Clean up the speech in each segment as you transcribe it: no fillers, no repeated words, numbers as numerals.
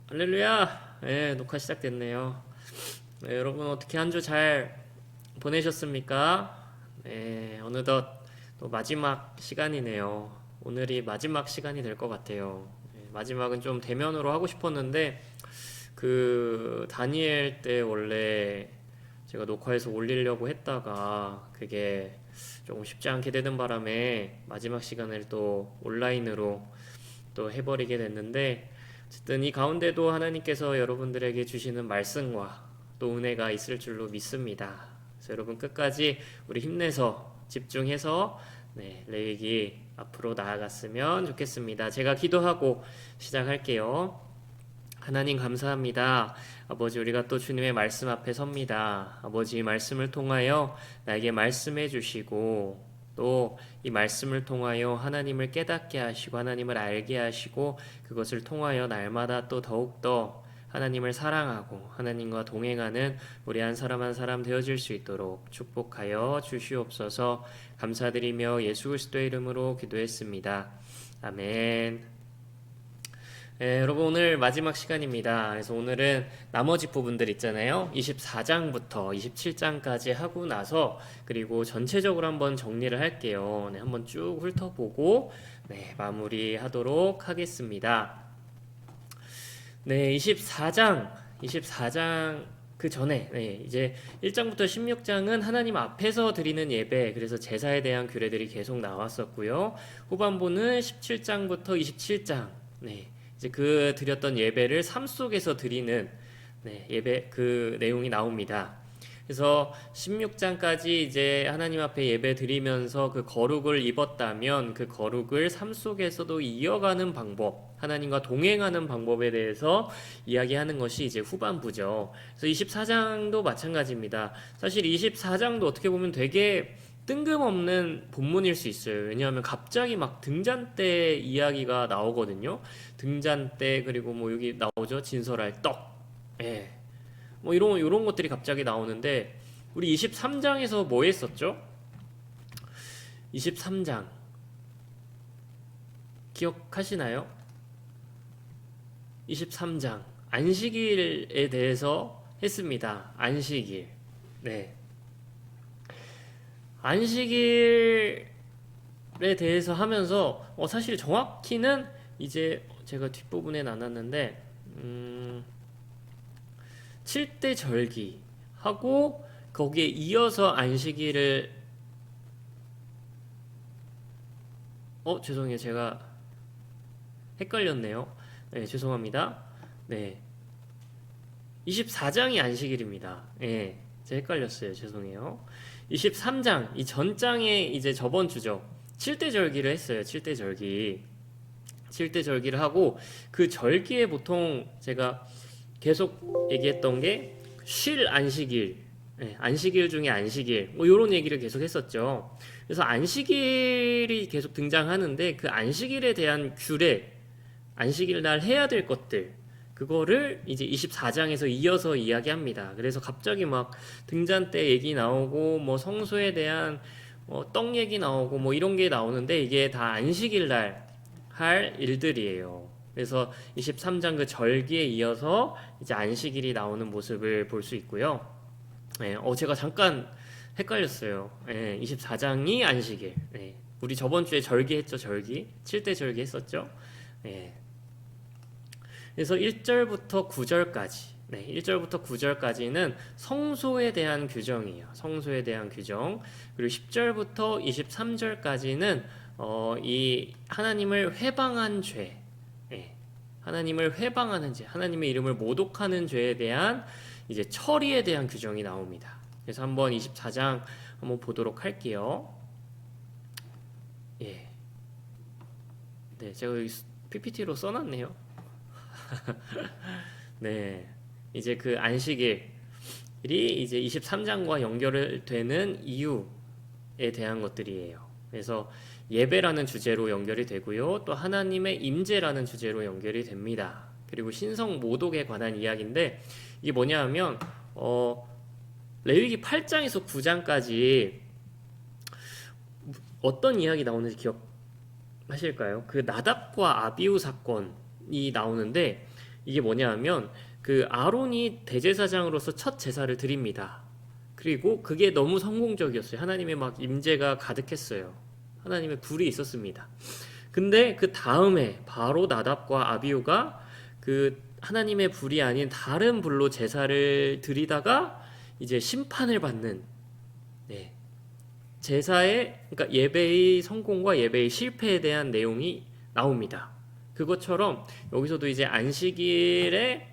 할렐루야! 네, 녹화 시작됐네요. 네, 여러분 어떻게 한 주 잘 보내셨습니까? 네, 어느덧 또 마지막 시간이네요. 오늘이 마지막 시간이 될 것 같아요. 네, 마지막은 좀 대면으로 하고 싶었는데 그 다니엘 때 원래 제가 녹화해서 올리려고 했다가 그게 조금 쉽지 않게 되는 바람에 마지막 시간을 또 온라인으로 또 해버리게 됐는데 어쨌든 이 가운데도 하나님께서 여러분들에게 주시는 말씀과 또 은혜가 있을 줄로 믿습니다. 그래서 여러분 끝까지 우리 힘내서 집중해서 레위기 앞으로 나아갔으면 좋겠습니다. 제가 기도하고 시작할게요. 하나님 감사합니다. 아버지 우리가 또 주님의 말씀 앞에 섭니다. 아버지 이 말씀을 통하여 나에게 말씀해 주시고 또 이 말씀을 통하여 하나님을 깨닫게 하시고 하나님을 알게 하시고 그것을 통하여 날마다 또 더욱더 하나님을 사랑하고 하나님과 동행하는 우리 한 사람 한 사람 되어질 수 있도록 축복하여 주시옵소서. 감사드리며 예수 그리스도의 이름으로 기도했습니다. 아멘. 네, 여러분 오늘 마지막 시간입니다. 그래서 오늘은 나머지 부분들 있잖아요. 24장부터 27장까지 하고 나서 그리고 전체적으로 한번 정리를 할게요. 네, 한번 쭉 훑어보고 마무리하도록 하겠습니다. 네, 24장 그 전에 이제 1장부터 16장은 하나님 앞에서 드리는 예배, 그래서 제사에 대한 규례들이 계속 나왔었고요. 후반부는 17장부터 27장 이제 그 드렸던 예배를 삶 속에서 드리는 예배 그 내용이 나옵니다. 그래서 16장까지 이제 하나님 앞에 예배 드리면서 그 거룩을 입었다면 그 거룩을 삶 속에서도 이어가는 방법, 하나님과 동행하는 방법에 대해서 이야기하는 것이 이제 후반부죠. 그래서 24장도 마찬가지입니다. 사실 24장도 어떻게 보면 되게 뜬금없는 본문일 수 있어요. 왜냐하면 갑자기 막 등잔 때 이야기가 나오거든요. 등잔 때 그리고 뭐 여기 나오죠. 진설할 떡. 예. 뭐 이런 것들이 갑자기 나오는데 우리 23장에서 뭐 했었죠? 23장 기억하시나요? 23장 안식일에 대해서 했습니다. 안식일. 네. 안식일에 대해서 하면서 사실 정확히는 이제 제가 뒷부분에 나눴는데 7대 절기 하고 거기에 이어서 안식일을 죄송해요. 제가 헷갈렸네요. 네, 죄송합니다. 네. 24장이 안식일입니다. 예. 제가 헷갈렸어요. 죄송해요. 23장, 이 전장에 이제 저번 주죠. 7대 절기를 했어요. 7대 절기. 7대 절기를 하고 그 절기에 보통 제가 계속 얘기했던 게 쉴 안식일, 안식일 중에 안식일, 뭐 이런 얘기를 계속 했었죠. 그래서 안식일이 계속 등장하는데 그 안식일에 대한 규례, 안식일 날 해야 될 것들, 그거를 이제 24장에서 이어서 이야기합니다. 그래서 갑자기 막 등잔 때 얘기 나오고 뭐 성소에 대한 떡 얘기 나오고 뭐 이런 게 나오는데 이게 다 안식일 날 할 일들이에요. 그래서 23장 그 절기에 이어서 이제 안식일이 나오는 모습을 볼 수 있고요. 제가 잠깐 헷갈렸어요. 24장이 안식일. 우리 저번 주에 절기 했죠, 절기. 7대 절기 했었죠. 그래서 1절부터 9절까지. 1절부터 9절까지는 성소에 대한 규정이에요. 성소에 대한 규정. 그리고 10절부터 23절까지는 이 하나님을 회방한 죄, 하나님을 회방하는 죄, 하나님의 이름을 모독하는 죄에 대한 이제 처리에 대한 규정이 나옵니다. 그래서 한번 24장 한번 보도록 할게요. 예. 네, 제가 여기 PPT로 써놨네요. 네. 이제 그 안식일이 이제 23장과 연결되는 이유에 대한 것들이에요. 그래서 예배라는 주제로 연결이 되고요. 또 하나님의 임재라는 주제로 연결이 됩니다. 그리고 신성 모독에 관한 이야기인데 이게 뭐냐 하면 레위기 8장에서 9장까지 어떤 이야기 나오는지 기억하실까요? 그 나답과 아비후 사건이 나오는데 이게 뭐냐 하면 그 아론이 대제사장으로서 첫 제사를 드립니다. 그리고 그게 너무 성공적이었어요. 하나님의 막 임재가 가득했어요. 하나님의 불이 있었습니다. 근데 그 다음에 바로 나답과 아비후가 그 하나님의 불이 아닌 다른 불로 제사를 드리다가 이제 심판을 받는, 네, 제사의, 그러니까 예배의 성공과 예배의 실패에 대한 내용이 나옵니다. 그것처럼 여기서도 이제 안식일의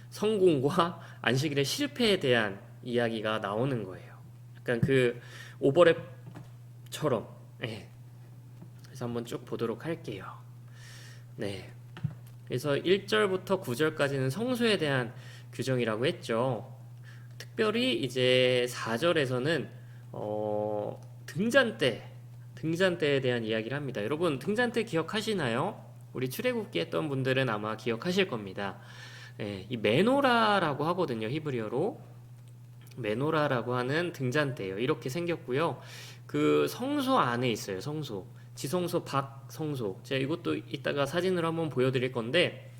성공과 안식일의 실패에 대한 이야기가 나오는 거예요. 약간 그 오버랩처럼. 네. 그래서 한번 쭉 보도록 할게요. 네. 그래서 1절부터 9절까지는 성소에 대한 규정이라고 했죠. 특별히 이제 4절에서는 등잔대에 대한 이야기를 합니다. 여러분 등잔대 기억하시나요? 우리 출애굽기 했던 분들은 아마 기억하실 겁니다. 네, 이 메노라라고 하거든요. 히브리어로 메노라라고 하는 등잔대예요. 이렇게 생겼고요. 그 성소 안에 있어요. 성소, 지성소, 박성소. 제가 이것도 이따가 사진으로 한번 보여드릴 건데,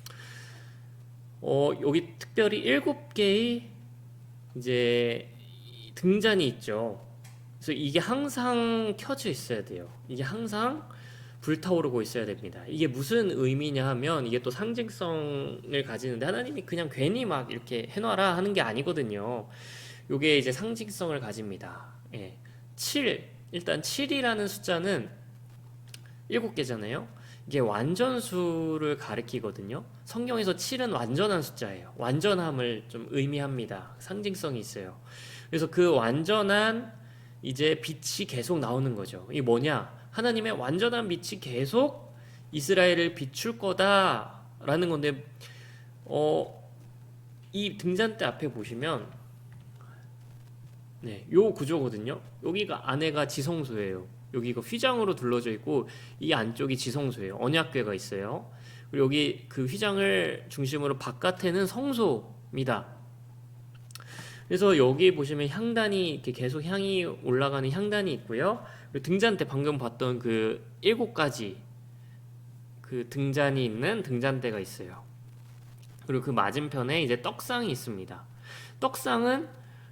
여기 특별히 7개의 이제 등잔이 있죠. 그래서 이게 항상 켜져 있어야 돼요. 이게 항상 불타오르고 있어야 됩니다. 이게 무슨 의미냐 하면 이게 또 상징성을 가지는데, 하나님이 그냥 괜히 막 이렇게 해놔라 하는 게 아니거든요. 이게 이제 상징성을 가집니다. 예. 7, 일단 7이라는 숫자는 7개잖아요. 이게 완전수를 가리키거든요. 성경에서 7은 완전한 숫자예요. 완전함을 좀 의미합니다. 상징성이 있어요. 그래서 그 완전한 이제 빛이 계속 나오는 거죠. 이게 뭐냐? 하나님의 완전한 빛이 계속 이스라엘을 비출 거다라는 건데, 이 등잔대 앞에 보시면, 네, 요 구조거든요. 여기가 안에가 지성소예요. 여기가 휘장으로 둘러져 있고 이 안쪽이 지성소예요. 언약궤가 있어요. 그리고 여기 그 휘장을 중심으로 바깥에는 성소입니다. 그래서 여기 보시면 향단이 이렇게 계속 향이 올라가는 향단이 있고요. 그리고 등잔대 방금 봤던 그 7가지 그 등잔이 있는 등잔대가 있어요. 그리고 그 맞은편에 이제 떡상이 있습니다. 떡상은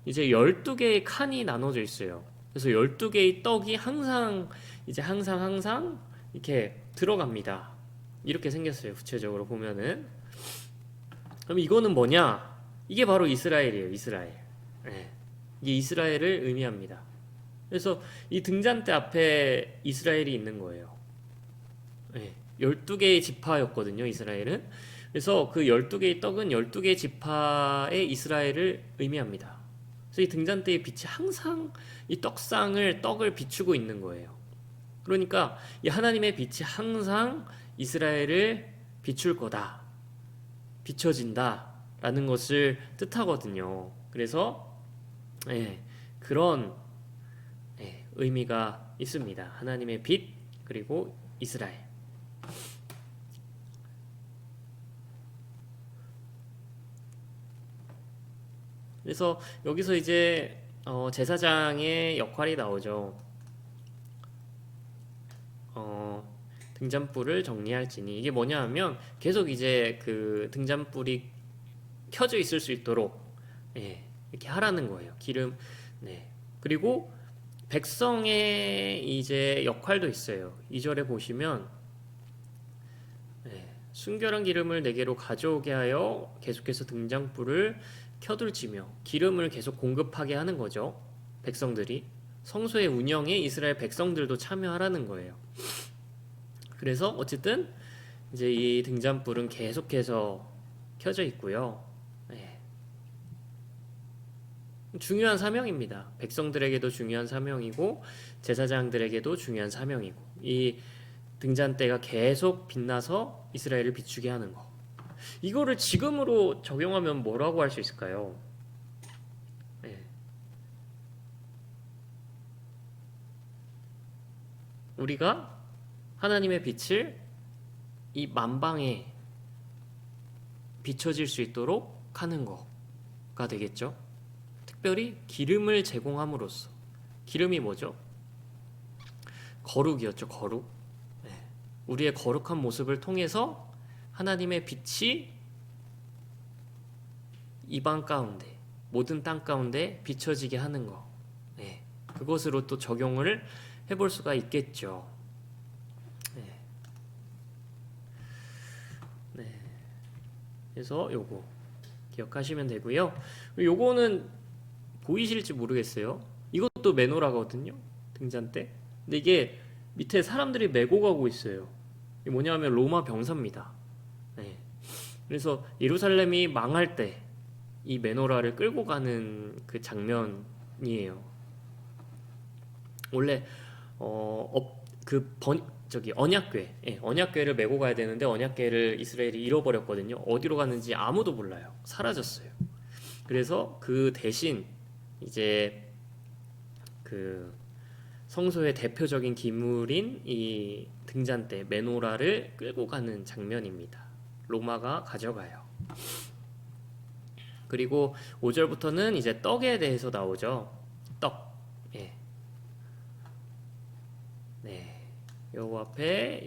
이제 12개의 칸이 나눠져 있어요. 그래서 12개의 떡이 항상 이렇게 들어갑니다. 이렇게 생겼어요. 구체적으로 보면은. 그럼 이거는 뭐냐? 이게 바로 이스라엘이에요. 이스라엘. 네. 이게 이스라엘을 의미합니다. 그래서 이 등잔대 앞에 이스라엘이 있는 거예요. 네. 12개의 지파였거든요. 이스라엘은. 그래서 그 12개의 떡은 12개의 지파의 이스라엘을 의미합니다. 그래서 이 등잔대의 빛이 항상 이 떡을 비추고 있는 거예요. 그러니까 이 하나님의 빛이 항상 이스라엘을 비출 거다, 비춰진다 라는 것을 뜻하거든요. 그래서 그런 의미가 있습니다. 하나님의 빛 그리고 이스라엘. 그래서 여기서 이제 제사장의 역할이 나오죠. 등잔불을 정리할지니, 이게 뭐냐 하면 계속 이제 그 등잔불이 켜져 있을 수 있도록 이렇게 하라는 거예요. 기름. 네. 그리고 백성의 이제 역할도 있어요. 2절에 보시면 순결한 기름을 내게로 가져오게 하여 계속해서 등잔불을 켜둘지며, 기름을 계속 공급하게 하는 거죠. 백성들이. 성소의 운영에 이스라엘 백성들도 참여하라는 거예요. 그래서 어쨌든 이제 이 등잔불은 계속해서 켜져 있고요. 중요한 사명입니다. 백성들에게도 중요한 사명이고 제사장들에게도 중요한 사명이고, 이 등잔대가 계속 빛나서 이스라엘을 비추게 하는 거. 이거를 지금으로 적용하면 뭐라고 할 수 있을까요? 우리가 하나님의 빛을 이 만방에 비춰질 수 있도록 하는 거가 되겠죠. 특별히 기름을 제공함으로써. 기름이 뭐죠? 거룩이었죠. 거룩. 우리의 거룩한 모습을 통해서 하나님의 빛이 이방 가운데 모든 땅 가운데 비춰지게 하는 거. 네, 그것으로 또 적용을 해볼 수가 있겠죠. 네. 네. 그래서 요거 기억하시면 되고요. 요거는 보이실지 모르겠어요. 이것도 메노라거든요. 등잔 때. 근데 이게 밑에 사람들이 메고 가고 있어요. 이게 뭐냐면 로마 병사입니다. 네. 그래서 예루살렘이 망할 때 이 메노라를 끌고 가는 그 장면이에요. 원래 언약궤, 언약궤를 메고 가야 되는데 언약궤를 이스라엘이 잃어버렸거든요. 어디로 갔는지 아무도 몰라요. 사라졌어요. 그래서 그 대신 이제 그 성소의 대표적인 기물인 이 등잔대 메노라를 끌고 가는 장면입니다. 로마가 가져가요. 그리고 5절부터는 이제 떡에 대해서 나오죠. 떡. 예. 네. 요 앞에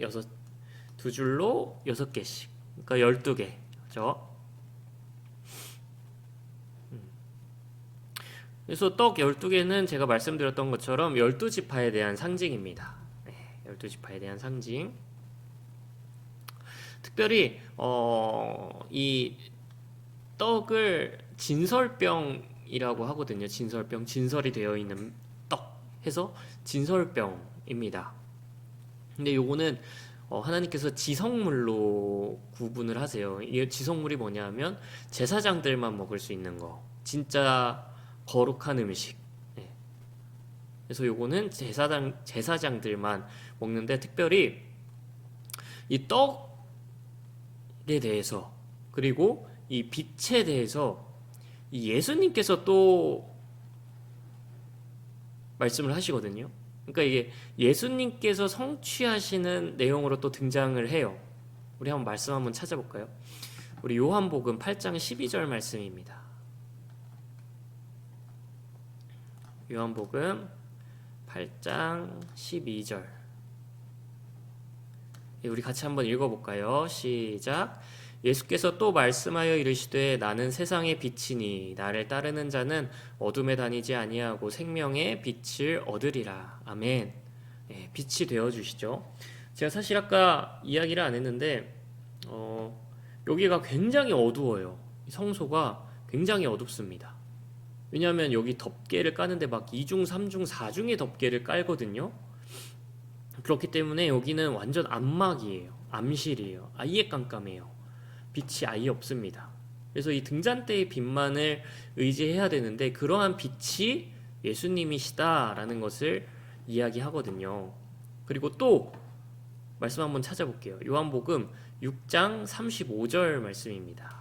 두 줄로 6개씩. 그러니까 12개. 그죠? 그래서 떡 12개는 제가 말씀드렸던 것처럼 12지파에 대한 상징입니다. 네, 12지파에 대한 상징. 특별히 이 떡을 진설병이라고 하거든요. 진설병, 진설이 되어 있는 떡 해서 진설병입니다. 근데 요거는 하나님께서 지성물로 구분을 하세요. 이 지성물이 뭐냐면 제사장들만 먹을 수 있는 거. 진짜 거룩한 음식. 네. 그래서 요거는 제사장들만 먹는데 특별히 이 떡에 대해서 그리고 이 빛에 대해서 이 예수님께서 또 말씀을 하시거든요. 그러니까 이게 예수님께서 성취하시는 내용으로 또 등장을 해요. 우리 한번 말씀 한번 찾아볼까요? 우리 요한복음 8장 12절 말씀입니다. 요한복음 8장 12절. 우리 같이 한번 읽어볼까요? 시작. 예수께서 또 말씀하여 이르시되 나는 세상의 빛이니 나를 따르는 자는 어둠에 다니지 아니하고 생명의 빛을 얻으리라. 아멘. 네, 빛이 되어주시죠. 제가 사실 아까 이야기를 안 했는데 여기가 굉장히 어두워요. 성소가 굉장히 어둡습니다. 왜냐하면 여기 덮개를 까는데 막 2중, 3중, 4중의 덮개를 깔거든요. 그렇기 때문에 여기는 완전 암막이에요. 암실이에요. 아예 깜깜해요. 빛이 아예 없습니다. 그래서 이 등잔대의 빛만을 의지해야 되는데 그러한 빛이 예수님이시다라는 것을 이야기하거든요. 그리고 또 말씀 한번 찾아볼게요. 요한복음 6장 35절 말씀입니다.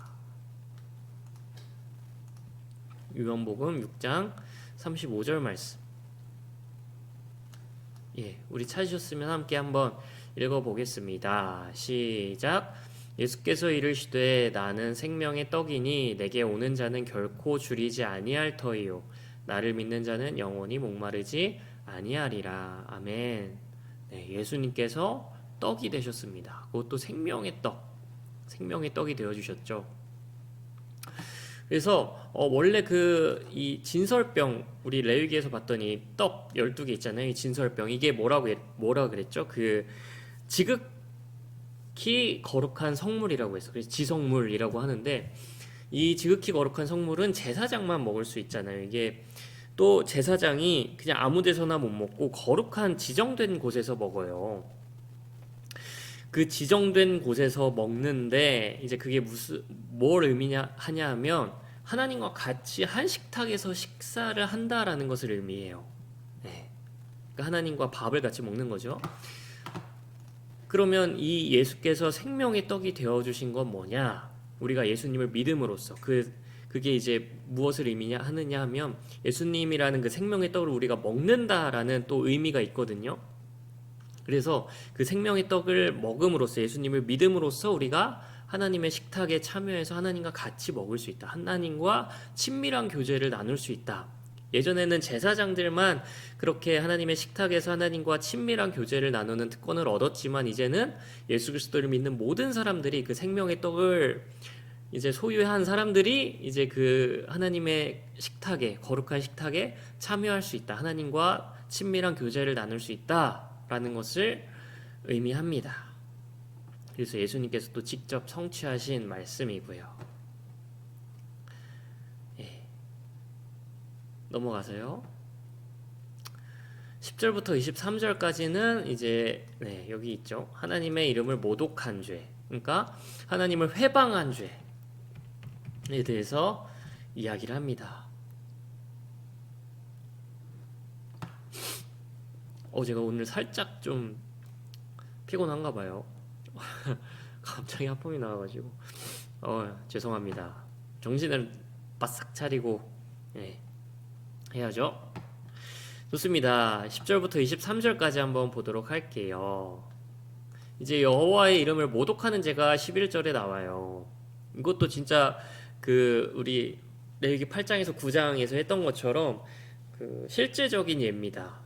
요한복음 6장 35절 말씀. 예, 우리 찾으셨으면 함께 한번 읽어보겠습니다. 시작. 예수께서 이르시되 나는 생명의 떡이니 내게 오는 자는 결코 줄이지 아니할 터이요 나를 믿는 자는 영원히 목마르지 아니하리라. 아멘. 네, 예수님께서 떡이 되셨습니다. 그것도 생명의 떡, 생명의 떡이 되어 주셨죠. 그래서 원래 이 진설병 우리 레위기에서 봤더니 떡 12개 있잖아요. 이 진설병 이게 뭐라 그랬죠? 그 지극히 거룩한 성물이라고 해서 그래서 지성물이라고 하는데 이 지극히 거룩한 성물은 제사장만 먹을 수 있잖아요. 이게 또 제사장이 그냥 아무 데서나 못 먹고 거룩한 지정된 곳에서 먹어요. 그 지정된 곳에서 먹는데 이제 그게 뭘 하냐 하면 하나님과 같이 한 식탁에서 식사를 한다라는 것을 의미해요. 네. 그러니까 하나님과 밥을 같이 먹는 거죠. 그러면 이 예수께서 생명의 떡이 되어주신 건 뭐냐? 우리가 예수님을 믿음으로써 그게 이제 무엇을 하느냐 하면 예수님이라는 그 생명의 떡을 우리가 먹는다라는 또 의미가 있거든요. 그래서 그 생명의 떡을 먹음으로써 예수님을 믿음으로써 우리가 하나님의 식탁에 참여해서 하나님과 같이 먹을 수 있다. 하나님과 친밀한 교제를 나눌 수 있다. 예전에는 제사장들만 그렇게 하나님의 식탁에서 하나님과 친밀한 교제를 나누는 특권을 얻었지만 이제는 예수 그리스도를 믿는 모든 사람들이 그 생명의 떡을 이제 소유한 사람들이 이제 그 하나님의 식탁에, 거룩한 식탁에 참여할 수 있다. 하나님과 친밀한 교제를 나눌 수 있다라는 것을 의미합니다. 그래서 예수님께서 또 직접 성취하신 말씀이고요. 넘어가서요. 10절부터 23절까지는 이제 여기 있죠. 하나님의 이름을 모독한 죄. 그러니까 하나님을 회방한 죄에 대해서 이야기를 합니다. 제가 오늘 살짝 좀 피곤한가 봐요. 갑자기 하품이 나와가지고 죄송합니다. 정신을 바싹 차리고 해야죠. 좋습니다. 10절부터 23절까지 한번 보도록 할게요. 이제 여호와의 이름을 모독하는 죄가 11절에 나와요. 이것도 진짜 그 우리 레위기 8장에서 9장에서 했던 것처럼 그 실제적인 예입니다.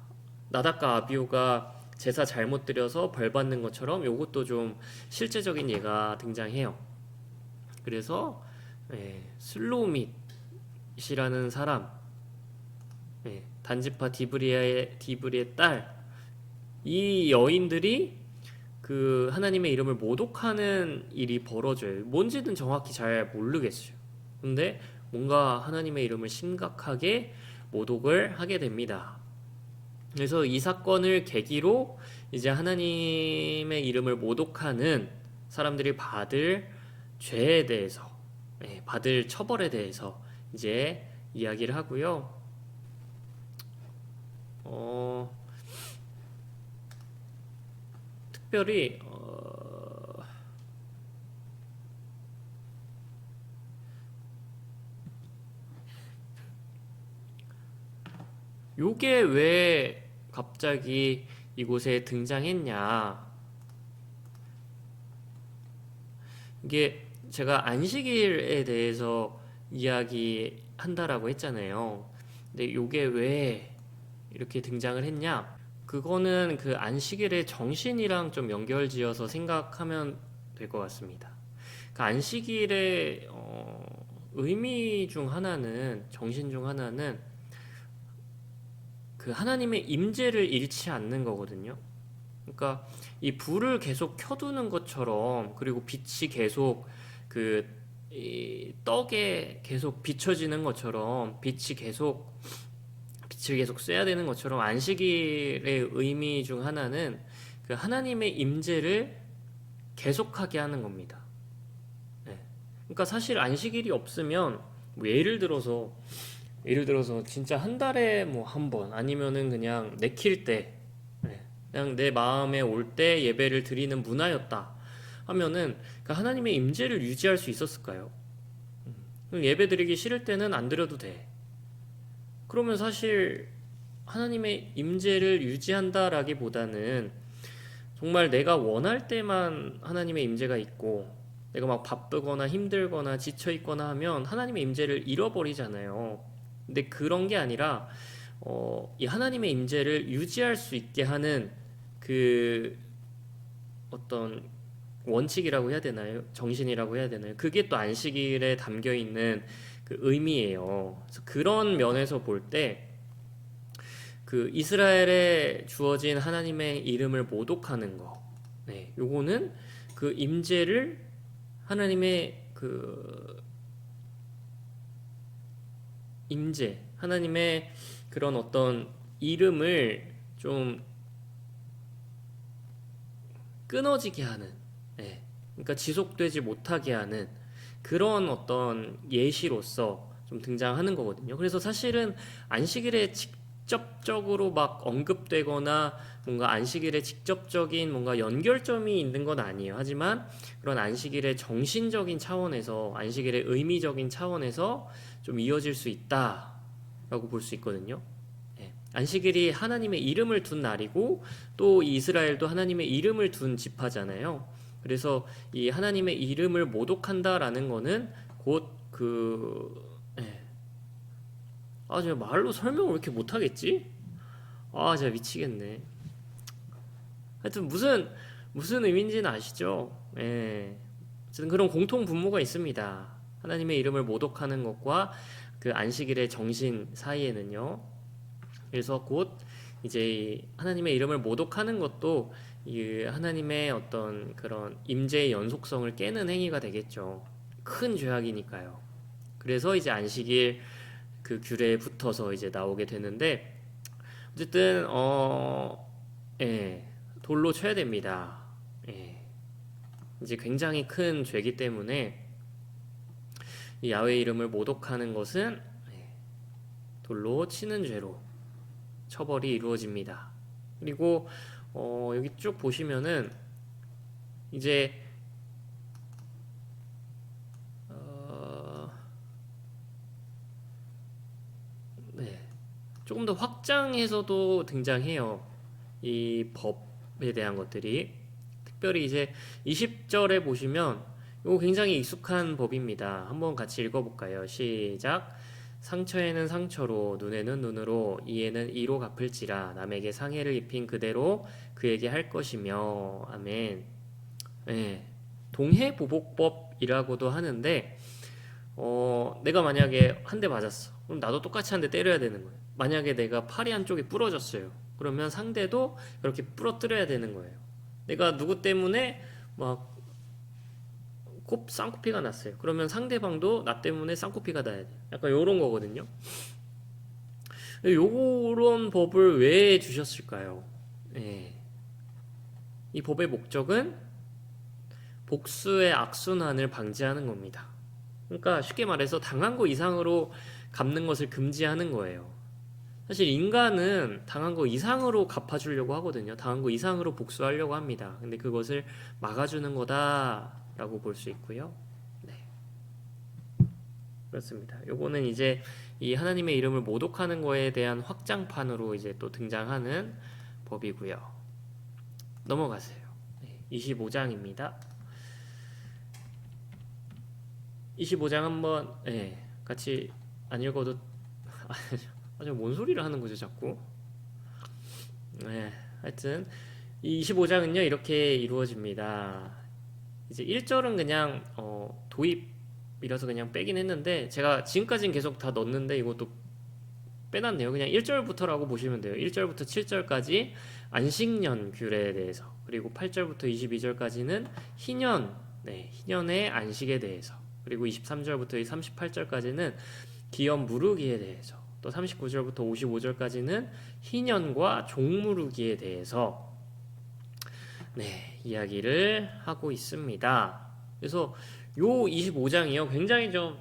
나답과 아비후가 제사 잘못 드려서 벌 받는 것처럼 이것도 좀 실제적인 예가 등장해요. 그래서 슬로밋이라는 사람, 단지파 디브리의 딸, 이 여인들이 그 하나님의 이름을 모독하는 일이 벌어져요. 뭔지는 정확히 잘 모르겠어요. 근데 뭔가 하나님의 이름을 심각하게 모독을 하게 됩니다. 그래서 이 사건을 계기로 이제 하나님의 이름을 모독하는 사람들이 받을 죄에 대해서, 받을 처벌에 대해서 이제 이야기를 하고요. 특별히 요게 왜 갑자기 이곳에 등장했냐? 이게 제가 안식일에 대해서 이야기한다라고 했잖아요. 근데 요게 왜 이렇게 등장을 했냐? 그거는 그 안식일의 정신이랑 좀 연결지어서 생각하면 될 것 같습니다. 그 안식일의 의미 중 하나는, 정신 중 하나는 그 하나님의 임재를 잃지 않는 거거든요. 그러니까 이 불을 계속 켜두는 것처럼, 그리고 빛이 계속 이 떡에 계속 비춰지는 것처럼, 빛을 계속 쐬야 되는 것처럼 안식일의 의미 중 하나는 그 하나님의 임재를 계속하게 하는 겁니다. 그러니까 사실 안식일이 없으면 뭐 예를 들어서 진짜 한 달에 뭐 한 번 아니면은 그냥 내킬 때 그냥 내 마음에 올 때 예배를 드리는 문화였다 하면은 그 하나님의 임재를 유지할 수 있었을까요? 예배 드리기 싫을 때는 안 드려도 돼. 그러면 사실 하나님의 임재를 유지한다라기보다는 정말 내가 원할 때만 하나님의 임재가 있고, 내가 막 바쁘거나 힘들거나 지쳐 있거나 하면 하나님의 임재를 잃어버리잖아요. 근데 그런 게 아니라 이 하나님의 임재를 유지할 수 있게 하는 그 어떤 원칙이라고 해야 되나요? 정신이라고 해야 되나요? 그게 또 안식일에 담겨 있는 그 의미예요. 그래서 그런 면에서 볼 때 그 이스라엘에 주어진 하나님의 이름을 모독하는 거, 요거는 그 임재를 하나님의 그 임재, 하나님의 그런 어떤 이름을 좀 끊어지게 하는, 그러니까 지속되지 못하게 하는 그런 어떤 예시로서 좀 등장하는 거거든요. 그래서 사실은 안식일에 직접적으로 막 언급되거나 뭔가 안식일에 직접적인 뭔가 연결점이 있는 건 아니에요. 하지만 그런 안식일의 정신적인 차원에서, 안식일의 의미적인 차원에서 좀 이어질 수 있다라고 볼 수 있거든요. 안식일이 하나님의 이름을 둔 날이고 또 이스라엘도 하나님의 이름을 둔 지파잖아요. 그래서 이 하나님의 이름을 모독한다라는 거는 곧 그 아, 제가 말로 설명을 왜 이렇게 못하겠지? 아, 제가 미치겠네. 하여튼 무슨 의미인지는 아시죠? 예. 어쨌든 그런 공통 분모가 있습니다. 하나님의 이름을 모독하는 것과 그 안식일의 정신 사이에는요. 그래서 곧 이제 이 하나님의 이름을 모독하는 것도 이 하나님의 어떤 그런 임재의 연속성을 깨는 행위가 되겠죠. 큰 죄악이니까요. 그래서 이제 안식일 그 규례에 붙어서 이제 나오게 되는데 어쨌든 예, 돌로 쳐야 됩니다. 예, 이제 굉장히 큰 죄이기 때문에 이 야훼 이름을 모독하는 것은 예, 돌로 치는 죄로 처벌이 이루어집니다. 그리고 여기 쭉 보시면은 이제 어, 네, 조금 더 확장해서도 등장해요. 이 법에 대한 것들이 특별히 이제 20절에 보시면 이거 굉장히 익숙한 법입니다. 한번 같이 읽어볼까요? 시작. 상처에는 상처로 눈에는 눈으로 이에는 이로 갚을지라 남에게 상해를 입힌 그대로 그에게 할 것이며 아멘. 예, 동해보복법이라고도 하는데 내가 만약에 한 대 맞았어. 그럼 나도 똑같이 한 대 때려야 되는 거예요. 만약에 내가 팔이 한쪽이 부러졌어요. 그러면 상대도 그렇게 부러뜨려야 되는 거예요. 내가 누구 때문에 막 쌍코피가 났어요. 그러면 상대방도 나 때문에 쌍코피가 나야 돼. 약간 요런 거거든요. 요런 법을 왜 주셨을까요? 예. 이 법의 목적은 복수의 악순환을 방지하는 겁니다. 그러니까 쉽게 말해서 당한 거 이상으로 갚는 것을 금지하는 거예요. 사실 인간은 당한 거 이상으로 갚아주려고 하거든요. 당한 거 이상으로 복수하려고 합니다. 근데 그것을 막아주는 거다라고 볼 수 있고요. 네, 그렇습니다. 요거는 이제 이 하나님의 이름을 모독하는 거에 대한 확장판으로 이제 또 등장하는 법이고요. 넘어가세요. 네, 25장입니다. 25장 한번 같이 안 읽어도 아주 뭔 소리를 하는 거죠, 자꾸. 하여튼 이 25장은요 이렇게 이루어집니다. 이제 1절은 그냥 도입이라서 그냥 빼긴 했는데 제가 지금까지는 계속 다 넣었는데 이것도 빼놨네요. 그냥 1절부터라고 보시면 돼요. 1절부터 7절까지 안식년 규례에 대해서, 그리고 8절부터 22절까지는 희년, 희년의 안식에 대해서, 그리고 23절부터 38절까지는 기업 무르기에 대해서, 또 39절부터 55절까지는 희년과 종무르기에 대해서 이야기를 하고 있습니다. 그래서 요 25장이요 굉장히 좀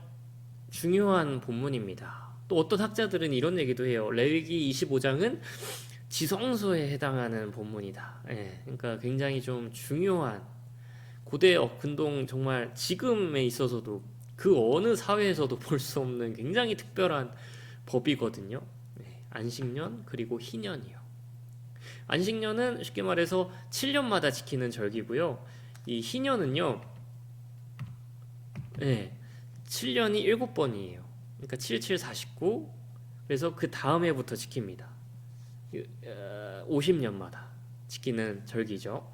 중요한 본문입니다. 또 어떤 학자들은 이런 얘기도 해요. 레위기 25장은 지성소에 해당하는 본문이다. 그러니까 굉장히 좀 중요한 고대 근동 정말 지금에 있어서도 그 어느 사회에서도 볼 수 없는 굉장히 특별한 법이거든요. 안식년 그리고 희년이요. 안식년은 쉽게 말해서 7년마다 지키는 절기고요. 이 희년은요. 7년이 7번이에요. 그러니까 7, 7, 49. 그래서 그 다음 해부터 지킵니다. 50년마다 지키는 절기죠.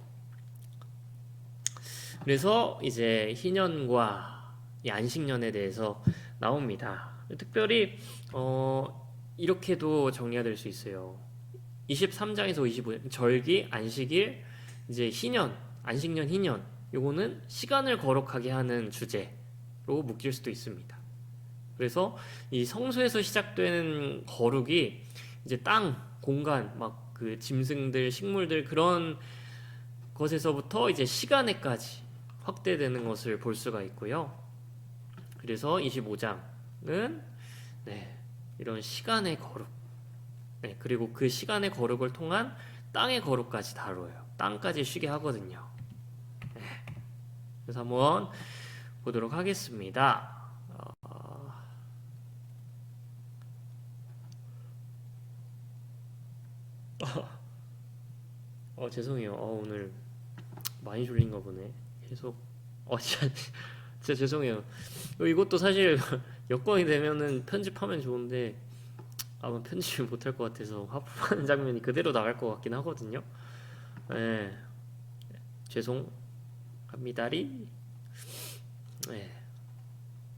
그래서 이제 희년과 이 안식년에 대해서 나옵니다. 특별히 이렇게도 정리가 될 수 있어요. 23장에서 25장 절기, 안식일, 이제 희년, 안식년, 희년 요거는 시간을 거룩하게 하는 주제로 묶일 수도 있습니다. 그래서 이 성소에서 시작되는 거룩이 이제 땅, 공간, 막 그 짐승들, 식물들 그런 것에서부터 이제 시간에까지 확대되는 것을 볼 수가 있고요. 그래서 25장은 이런 시간의 거룩, 그리고 그 시간의 거룩을 통한 땅의 거룩까지 다뤄요. 땅까지 쉬게 하거든요. 그래서 한번 보도록 하겠습니다. 죄송해요. 오늘 많이 졸린가 보네. 계속 진짜 죄송해요. 이것도 사실 여건이 되면은 편집하면 좋은데 아마 편집을 못할 것 같아서 하품하는 장면이 그대로 나갈 것 같긴 하거든요. 예, 죄송합니다리. 예.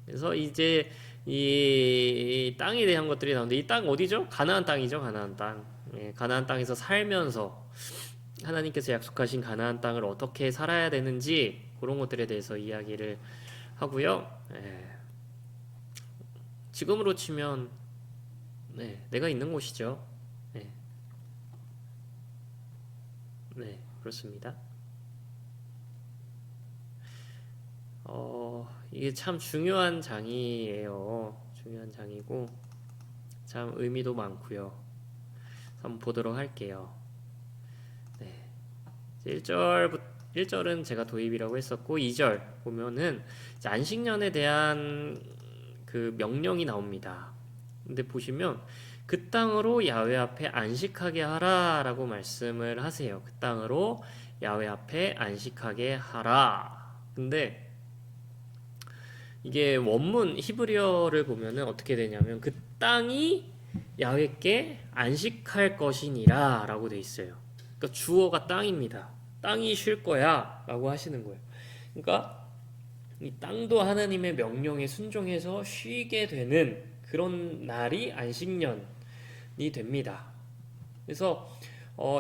그래서 이제 이 땅에 대한 것들이 나오는데 이 땅 어디죠? 가나안 땅이죠, 가나안 땅. 예, 가나안 땅에서 살면서 하나님께서 약속하신 가나안 땅을 어떻게 살아야 되는지 그런 것들에 대해서 이야기를 하고요. 예, 지금으로 치면 네, 내가 있는 곳이죠. 네, 네, 그렇습니다. 이게 참 중요한 장이에요. 중요한 장이고 참 의미도 많고요. 한번 보도록 할게요. 네, 1절은 제가 도입이라고 했었고 2절 보면은 안식년에 대한 그 명령이 나옵니다. 근데 보시면 그 땅으로 야훼 앞에 안식하게 하라라고 말씀을 하세요. 그 땅으로 야훼 앞에 안식하게 하라. 근데 이게 원문 히브리어를 보면은 어떻게 되냐면 그 땅이 야훼께 안식할 것이니라라고 돼 있어요. 그러니까 주어가 땅입니다. 땅이 쉴 거야라고 하시는 거예요. 그러니까 이 땅도 하나님의 명령에 순종해서 쉬게 되는 그런 날이 안식년이 됩니다. 그래서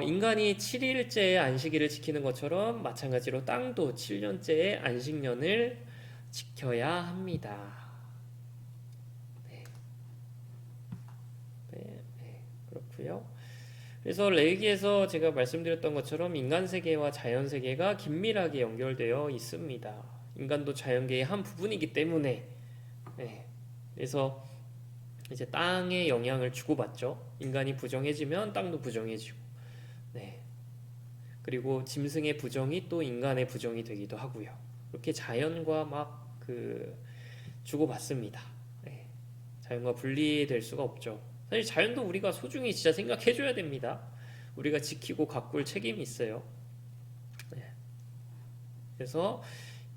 인간이 7일째의 안식일을 지키는 것처럼 마찬가지로 땅도 7년째의 안식년을 지켜야 합니다. 네. 네, 네, 그렇고요. 그래서 레위기에서 제가 말씀드렸던 것처럼 인간 세계와 자연 세계가 긴밀하게 연결되어 있습니다. 인간도 자연계의 한 부분이기 때문에 네. 그래서 이제 땅에 영향을 주고받죠. 인간이 부정해지면 땅도 부정해지고 네. 그리고 짐승의 부정이 또 인간의 부정이 되기도 하고요. 이렇게 자연과 막 주고받습니다. 네. 자연과 분리될 수가 없죠. 사실 자연도 우리가 소중히 진짜 생각해줘야 됩니다. 우리가 지키고 가꿀 책임이 있어요. 네. 그래서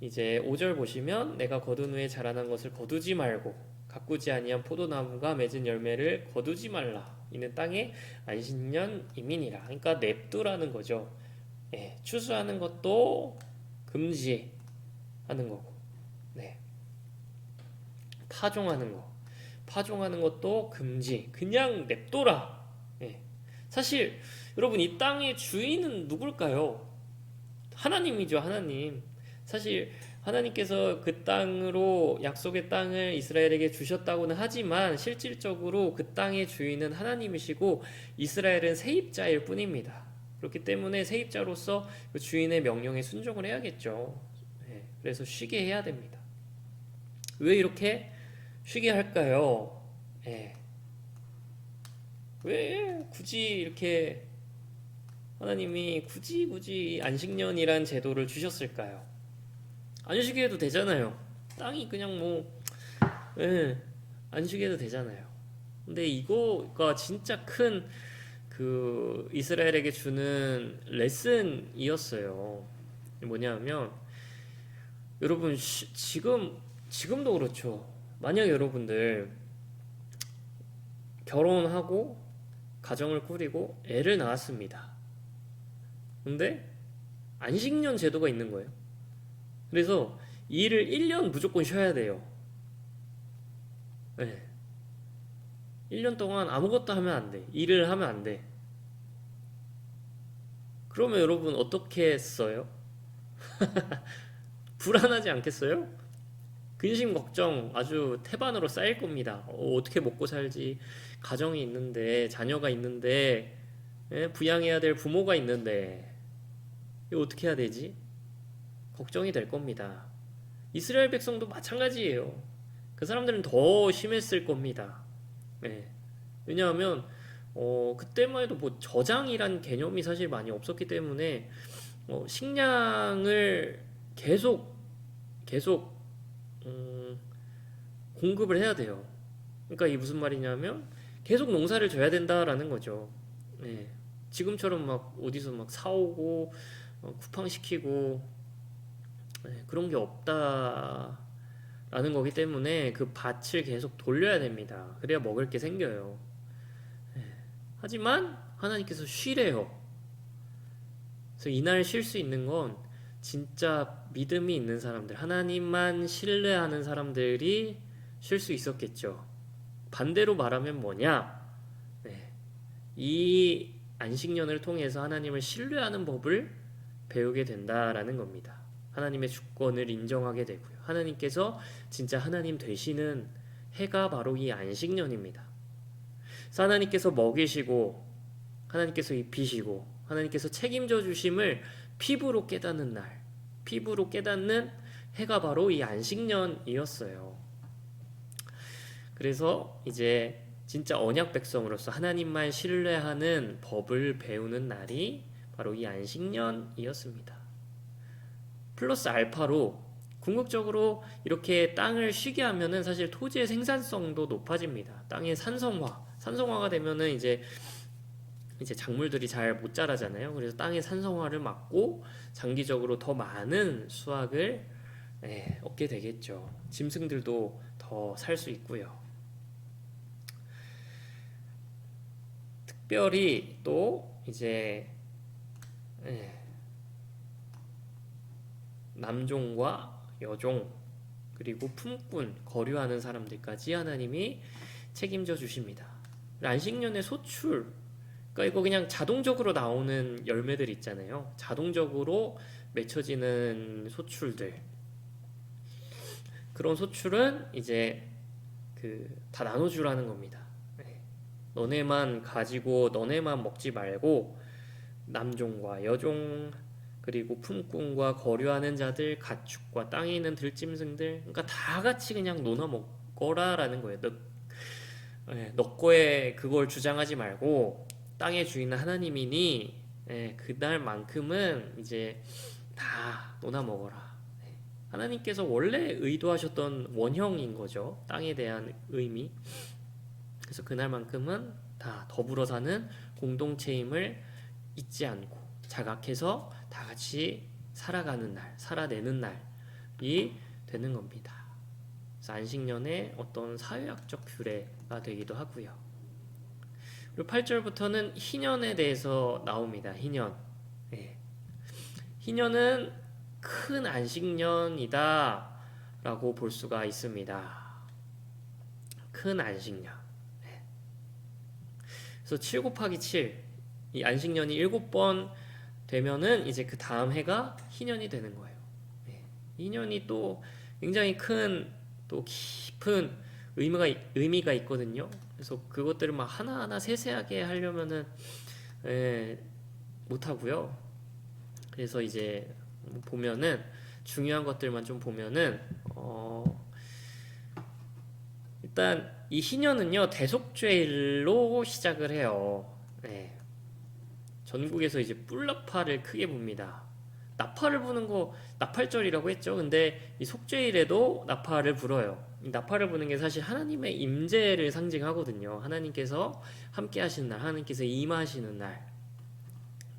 이제 5절 보시면 내가 거둔 후에 자라난 것을 거두지 말고 가꾸지 아니한 포도나무가 맺은 열매를 거두지 말라. 이는 땅의 안식년 이민이라. 그러니까 냅두라는 거죠. 네. 추수하는 것도 금지하는 거고, 네. 파종하는 것도 금지. 그냥 냅둬라. 네. 사실 여러분 이 땅의 주인은 누굴까요? 하나님이죠, 하나님. 사실 하나님께서 그 땅으로 약속의 땅을 이스라엘에게 주셨다고는 하지만 실질적으로 그 땅의 주인은 하나님이시고 이스라엘은 세입자일 뿐입니다. 그렇기 때문에 세입자로서 그 주인의 명령에 순종을 해야겠죠. 네. 그래서 쉬게 해야 됩니다. 왜 이렇게 쉬게 할까요? 예. 왜 굳이 이렇게 하나님이 굳이 안식년이란 제도를 주셨을까요? 안 쉬게 해도 되잖아요. 땅이 그냥 예, 안 쉬게 해도 되잖아요. 근데 이거가 진짜 큰 이스라엘에게 주는 레슨이었어요. 뭐냐면 여러분 지금도 그렇죠. 만약 여러분들 결혼하고 가정을 꾸리고 애를 낳았습니다. 근데 안식년 제도가 있는 거예요. 그래서 일을 1년 무조건 쉬어야 돼요. 네. 1년 동안 아무것도 하면 안 돼. 일을 하면 안 돼. 그러면 여러분 어떻게 써요? 불안하지 않겠어요? 근심 걱정 아주 태반으로 쌓일 겁니다. 어떻게 먹고 살지? 가정이 있는데, 자녀가 있는데, 부양해야 될 부모가 있는데, 이거 어떻게 해야 되지? 걱정이 될 겁니다. 이스라엘 백성도 마찬가지예요. 그 사람들은 더 심했을 겁니다. 네. 왜냐하면 그때만 해도 저장이란 개념이 사실 많이 없었기 때문에 식량을 계속 공급을 해야 돼요. 그러니까 이게 무슨 말이냐면 계속 농사를 져야 된다라는 거죠. 네. 지금처럼 막 어디서 막 사오고 쿠팡 시키고 그런 게 없다라는 거기 때문에 그 밭을 계속 돌려야 됩니다. 그래야 먹을 게 생겨요. 하지만 하나님께서 쉬래요. 그래서 이날 쉴 수 있는 건 진짜 믿음이 있는 사람들, 하나님만 신뢰하는 사람들이 쉴 수 있었겠죠. 반대로 말하면 뭐냐? 네. 이 안식년을 통해서 하나님을 신뢰하는 법을 배우게 된다라는 겁니다. 하나님의 주권을 인정하게 되고요. 하나님께서 진짜 하나님 되시는 해가 바로 이 안식년입니다. 그래서 하나님께서 먹이시고 하나님께서 입히시고 하나님께서 책임져 주심을 피부로 깨닫는 날, 피부로 깨닫는 해가 바로 이 안식년이었어요. 그래서 이제 진짜 언약 백성으로서 하나님만 신뢰하는 법을 배우는 날이 바로 이 안식년이었습니다. 플러스 알파로 궁극적으로 이렇게 땅을 쉬게 하면은 사실 토지의 생산성도 높아집니다. 땅의 산성화가 되면은 이제 작물들이 잘 못 자라잖아요. 그래서 땅의 산성화를 막고 장기적으로 더 많은 수확을 얻게 되겠죠. 짐승들도 더 살 수 있고요. 특별히 또 이제 남종과 여종 그리고 품꾼 거류하는 사람들까지 하나님이 책임져 주십니다. 안식년의 소출, 그러니까 이거 그냥 자동적으로 나오는 열매들 있잖아요. 자동적으로 맺혀지는 소출들. 그런 소출은 이제 다 나눠주라는 겁니다. 너네만 가지고 너네만 먹지 말고 남종과 여종 그리고 품꾼과 거류하는 자들, 가축과 땅에 있는 들짐승들, 그러니까 다 같이 그냥 나눠 먹거라라는 거예요. 너 거에 그걸 주장하지 말고 땅의 주인은 하나님이니 그날만큼은 이제 다 나눠 먹어라. 하나님께서 원래 의도하셨던 원형인 거죠. 땅에 대한 의미. 그래서 그날만큼은 다 더불어 사는 공동체임을 잊지 않고 자각해서 다 같이 살아가는 날, 살아내는 날이 되는 겁니다. 그래서 안식년의 어떤 사회학적 규례가 되기도 하고요. 그리고 8절부터는 희년에 대해서 나옵니다. 희년. 희년은 큰 안식년이다 라고 볼 수가 있습니다. 큰 안식년. 그래서 7 곱하기 7, 이 안식년이 7번 되면은 이제 그 다음 해가 희년이 되는 거예요. 희년이 또 굉장히 큰, 또 깊은 의미가 있거든요. 그래서 그것들을 막 하나하나 세세하게 하려면은 못 하고요. 그래서 이제 보면은 중요한 것들만 좀 보면은 일단 이 희년은요 대속죄일로 시작을 해요. 전국에서 이제 뿔나파를 크게 붑니다. 나파를 부는 거 나팔절이라고 했죠. 근데 이 속죄일에도 나파를 불어요. 이 나파를 부는 게 사실 하나님의 임재를 상징하거든요. 하나님께서 함께 하시는 날, 하나님께서 임하시는 날.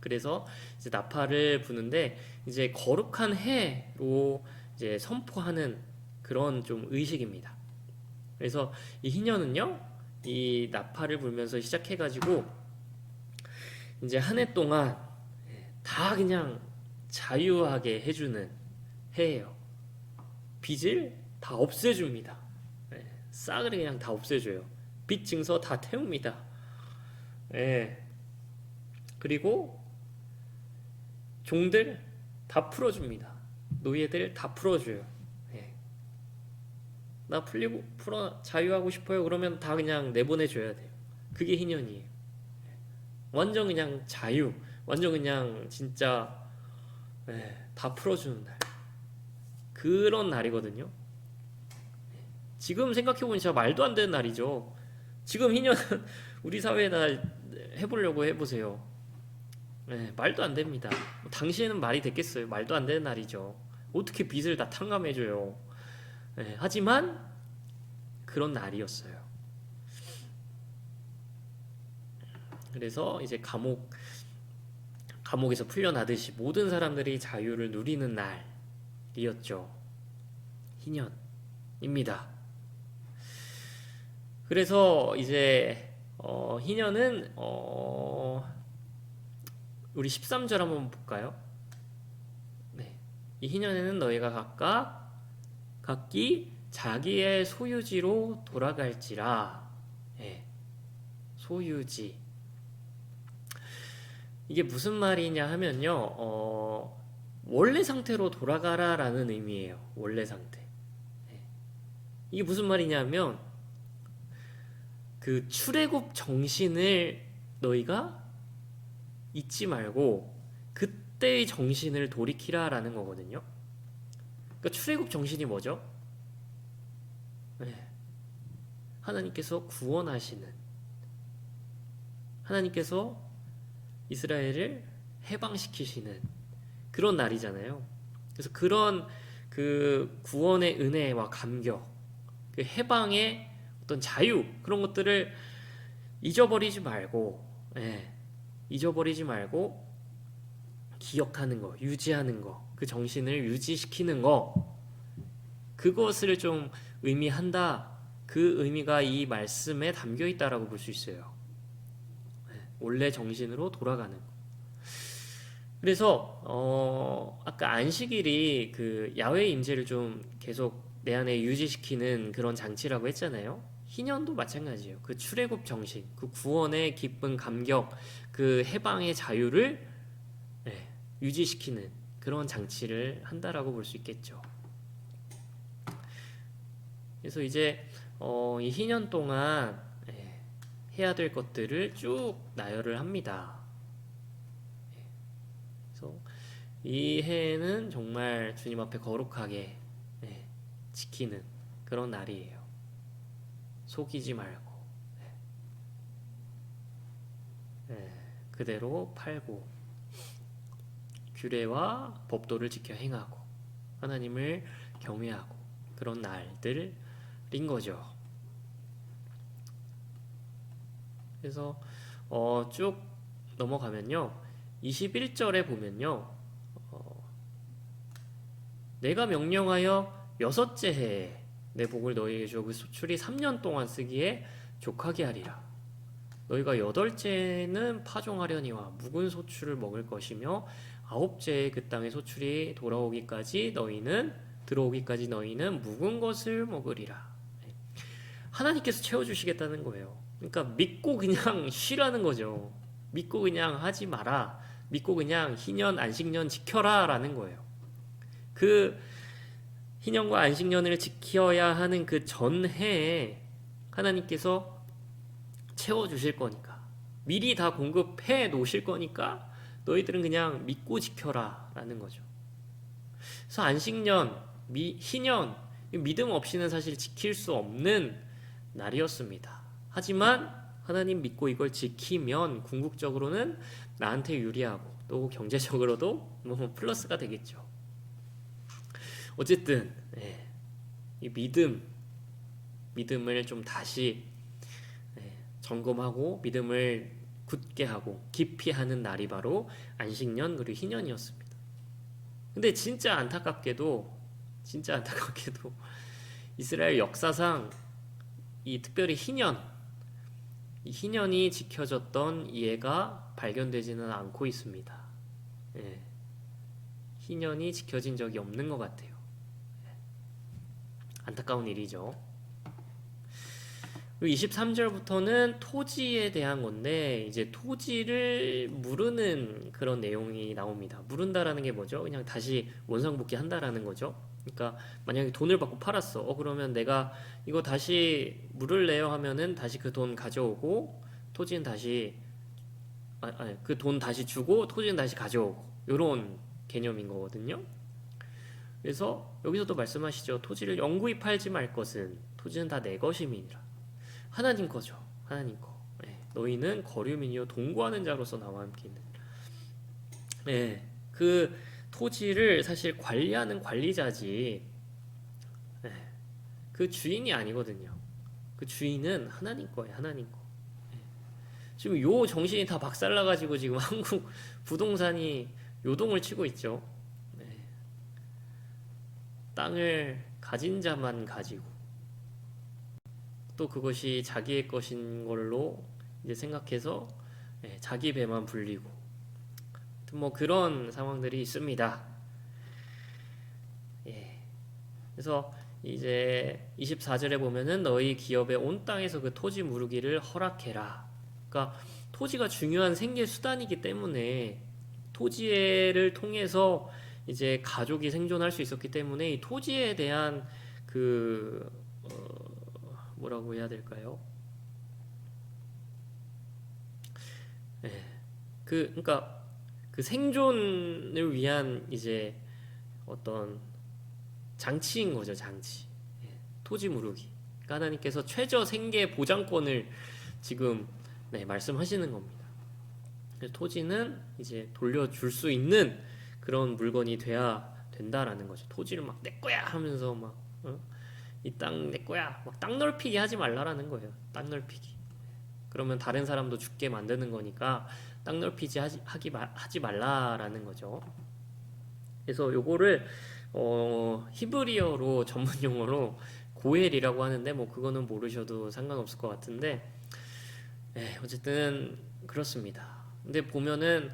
그래서 이제 나파를 부는데 이제 거룩한 해로 이제 선포하는 그런 좀 의식입니다. 그래서 이 희년은요, 이 나파를 불면서 시작해가지고 이제 한 해 동안 다 그냥 자유하게 해주는 해예요. 빚을 다 없애줍니다. 싹을 그냥 다 없애줘요. 빚 증서 다 태웁니다. 그리고 종들 다 풀어줍니다. 노예들 다 풀어줘요. 나 자유하고 싶어요. 그러면 다 그냥 내보내줘야 돼요. 그게 희년이에요. 완전 그냥 자유, 완전 그냥 진짜 다 풀어주는 날. 그런 날이거든요. 지금 생각해보면 진짜 말도 안 되는 날이죠. 지금 희년은 우리 사회에다 해보려고 해보세요. 말도 안 됩니다. 당시에는 말이 됐겠어요. 말도 안 되는 날이죠. 어떻게 빚을 다 탕감해줘요. 하지만 그런 날이었어요. 그래서 이제 감옥에서 풀려나듯이 모든 사람들이 자유를 누리는 날이었죠. 희년입니다. 그래서 이제 희년은 우리 13절 한번 볼까요? 네. 이 희년에는 너희가 각기 자기의 소유지로 돌아갈지라. 네. 소유지. 이게 무슨 말이냐 하면요, 원래 상태로 돌아가라라는 의미예요. 원래 상태. 네. 이게 무슨 말이냐면, 그 출애굽 정신을 너희가 잊지 말고 그때의 정신을 돌이키라라는 거거든요. 그러니까 출애굽 정신이 뭐죠? 네. 하나님께서 구원하시는, 하나님께서 이스라엘을 해방시키시는 그런 날이잖아요. 그래서 그런 그 구원의 은혜와 감격, 그 해방의 어떤 자유, 그런 것들을 잊어버리지 말고, 예, 잊어버리지 말고 기억하는 거, 유지하는 거, 그 정신을 유지시키는 거, 그것을 좀 의미한다. 그 의미가 이 말씀에 담겨 있다라고 볼 수 있어요. 원래 정신으로 돌아가는 거. 그래서 아까 안식일이 그 야훼 임재를 좀 계속 내 안에 유지시키는 그런 장치라고 했잖아요. 희년도 마찬가지예요. 그 출애굽 정신, 그 구원의 기쁜 감격, 그 해방의 자유를 유지시키는 그런 장치를 한다라고 볼 수 있겠죠. 그래서 이제 이 희년 동안 해야 될 것들을 쭉 나열을 합니다. 그래서 이 해에는 정말 주님 앞에 거룩하게 지키는 그런 날이에요. 속이지 말고 그대로 팔고 규례와 법도를 지켜 행하고 하나님을 경외하고 그런 날들인 거죠. 그래서 쭉 넘어가면요, 21절에 보면요, 내가 명령하여 여섯째 해에 내 복을 너희에게 주어 그 소출이 3년 동안 쓰기에 족하게 하리라. 너희가 여덟째는 파종하려니와 묵은 소출을 먹을 것이며 아홉째에 그 땅의 소출이 들어오기까지 너희는 묵은 것을 먹으리라. 하나님께서 채워주시겠다는 거예요. 그러니까 믿고 그냥 쉬라는 거죠. 믿고 그냥 하지 마라. 믿고 그냥 희년 안식년 지켜라 라는 거예요. 그 희년과 안식년을 지켜야 하는 그 전해에 하나님께서 채워주실 거니까, 미리 다 공급해 놓으실 거니까 너희들은 그냥 믿고 지켜라 라는 거죠. 그래서 안식년, 희년, 믿음 없이는 사실 지킬 수 없는 날이었습니다. 하지만 하나님 믿고 이걸 지키면 궁극적으로는 나한테 유리하고 또 경제적으로도 뭐 플러스가 되겠죠. 어쨌든 이 믿음을 좀 다시 점검하고 믿음을 굳게 하고 깊이 하는 날이 바로 안식년 그리고 희년이었습니다. 근데 진짜 안타깝게도 이스라엘 역사상 특별히 이 희년이 지켜졌던 예가 발견되지는 않고 있습니다. 희년이 지켜진 적이 없는 것 같아요. 안타까운 일이죠. 23절부터는 토지에 대한 건데, 이제 토지를 무르는 그런 내용이 나옵니다. 무른다라는 게 뭐죠? 그냥 다시 원상복귀 한다라는 거죠. 그러니까 만약에 돈을 받고 팔았어. 그러면 내가 이거 다시 물을래요 하면은 다시 그 돈 가져오고 토지는 다시 그 돈 다시 주고 토지는 다시 가져오고, 요런 개념인 거거든요. 그래서 여기서도 말씀하시죠. 토지를 영구히 팔지 말 것은 토지는 다 내 것임이니라. 하나님 거죠. 하나님 거. 너희는 거류민이요 동거하는 자로서 나와 함께 있는. 그 토지를 사실 관리하는 관리자지 그 주인이 아니거든요. 그 주인은 하나님 거예요. 하나님 거. 지금 요 정신이 다 박살나가지고 지금 한국 부동산이 요동을 치고 있죠. 땅을 가진 자만 가지고 또 그것이 자기의 것인 걸로 이제 생각해서 자기 배만 불리고 뭐 그런 상황들이 있습니다. 예. 그래서 이제 24절에 보면은 너희 기업의 온 땅에서 그 토지 무르기를 허락해라. 그러니까 토지가 중요한 생계 수단이기 때문에 토지를 통해서 이제 가족이 생존할 수 있었기 때문에 이 토지에 대한 그 뭐라고 해야 될까요? 예. 그러니까 그 생존을 위한 이제 어떤 장치인 거죠, 장치. 예. 토지 무르기. 그러니까 하나님께서 최저 생계 보장권을 지금 말씀하시는 겁니다. 그래서 토지는 이제 돌려줄 수 있는 그런 물건이 돼야 된다라는 거죠. 토지를 막 내 거야 하면서 막 이 땅 내 거야 막 땅 넓히기 하지 말라라는 거예요. 땅 넓히기. 그러면 다른 사람도 죽게 만드는 거니까 땅 넓히지 하지 말라라는 거죠. 그래서 요거를 히브리어로 전문 용어로 고엘이라고 하는데 뭐 그거는 모르셔도 상관없을 것 같은데 어쨌든 그렇습니다. 근데 보면은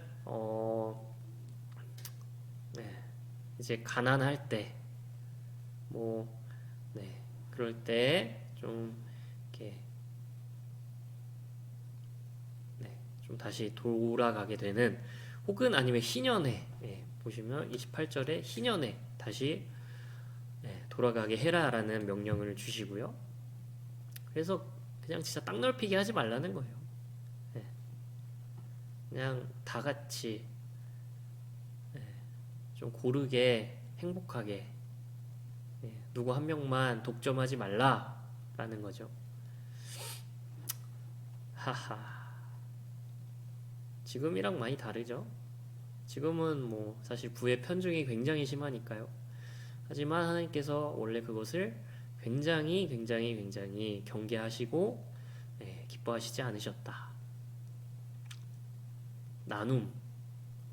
이제 가난할 때 뭐 그럴 때 좀 이렇게 좀 다시 돌아가게 되는 혹은 아니면 희년에 보시면 28절에 희년에 다시 돌아가게 해라라는 명령을 주시고요. 그래서 그냥 진짜 땅 넓히기 하지 말라는 거예요. 그냥 다 같이 좀 고르게 행복하게 누구 한 명만 독점하지 말라라는 거죠. 하하. 지금이랑 많이 다르죠. 지금은 뭐 사실 부의 편중이 굉장히 심하니까요. 하지만 하나님께서 원래 그것을 굉장히 경계하시고 기뻐하시지 않으셨다. 나눔,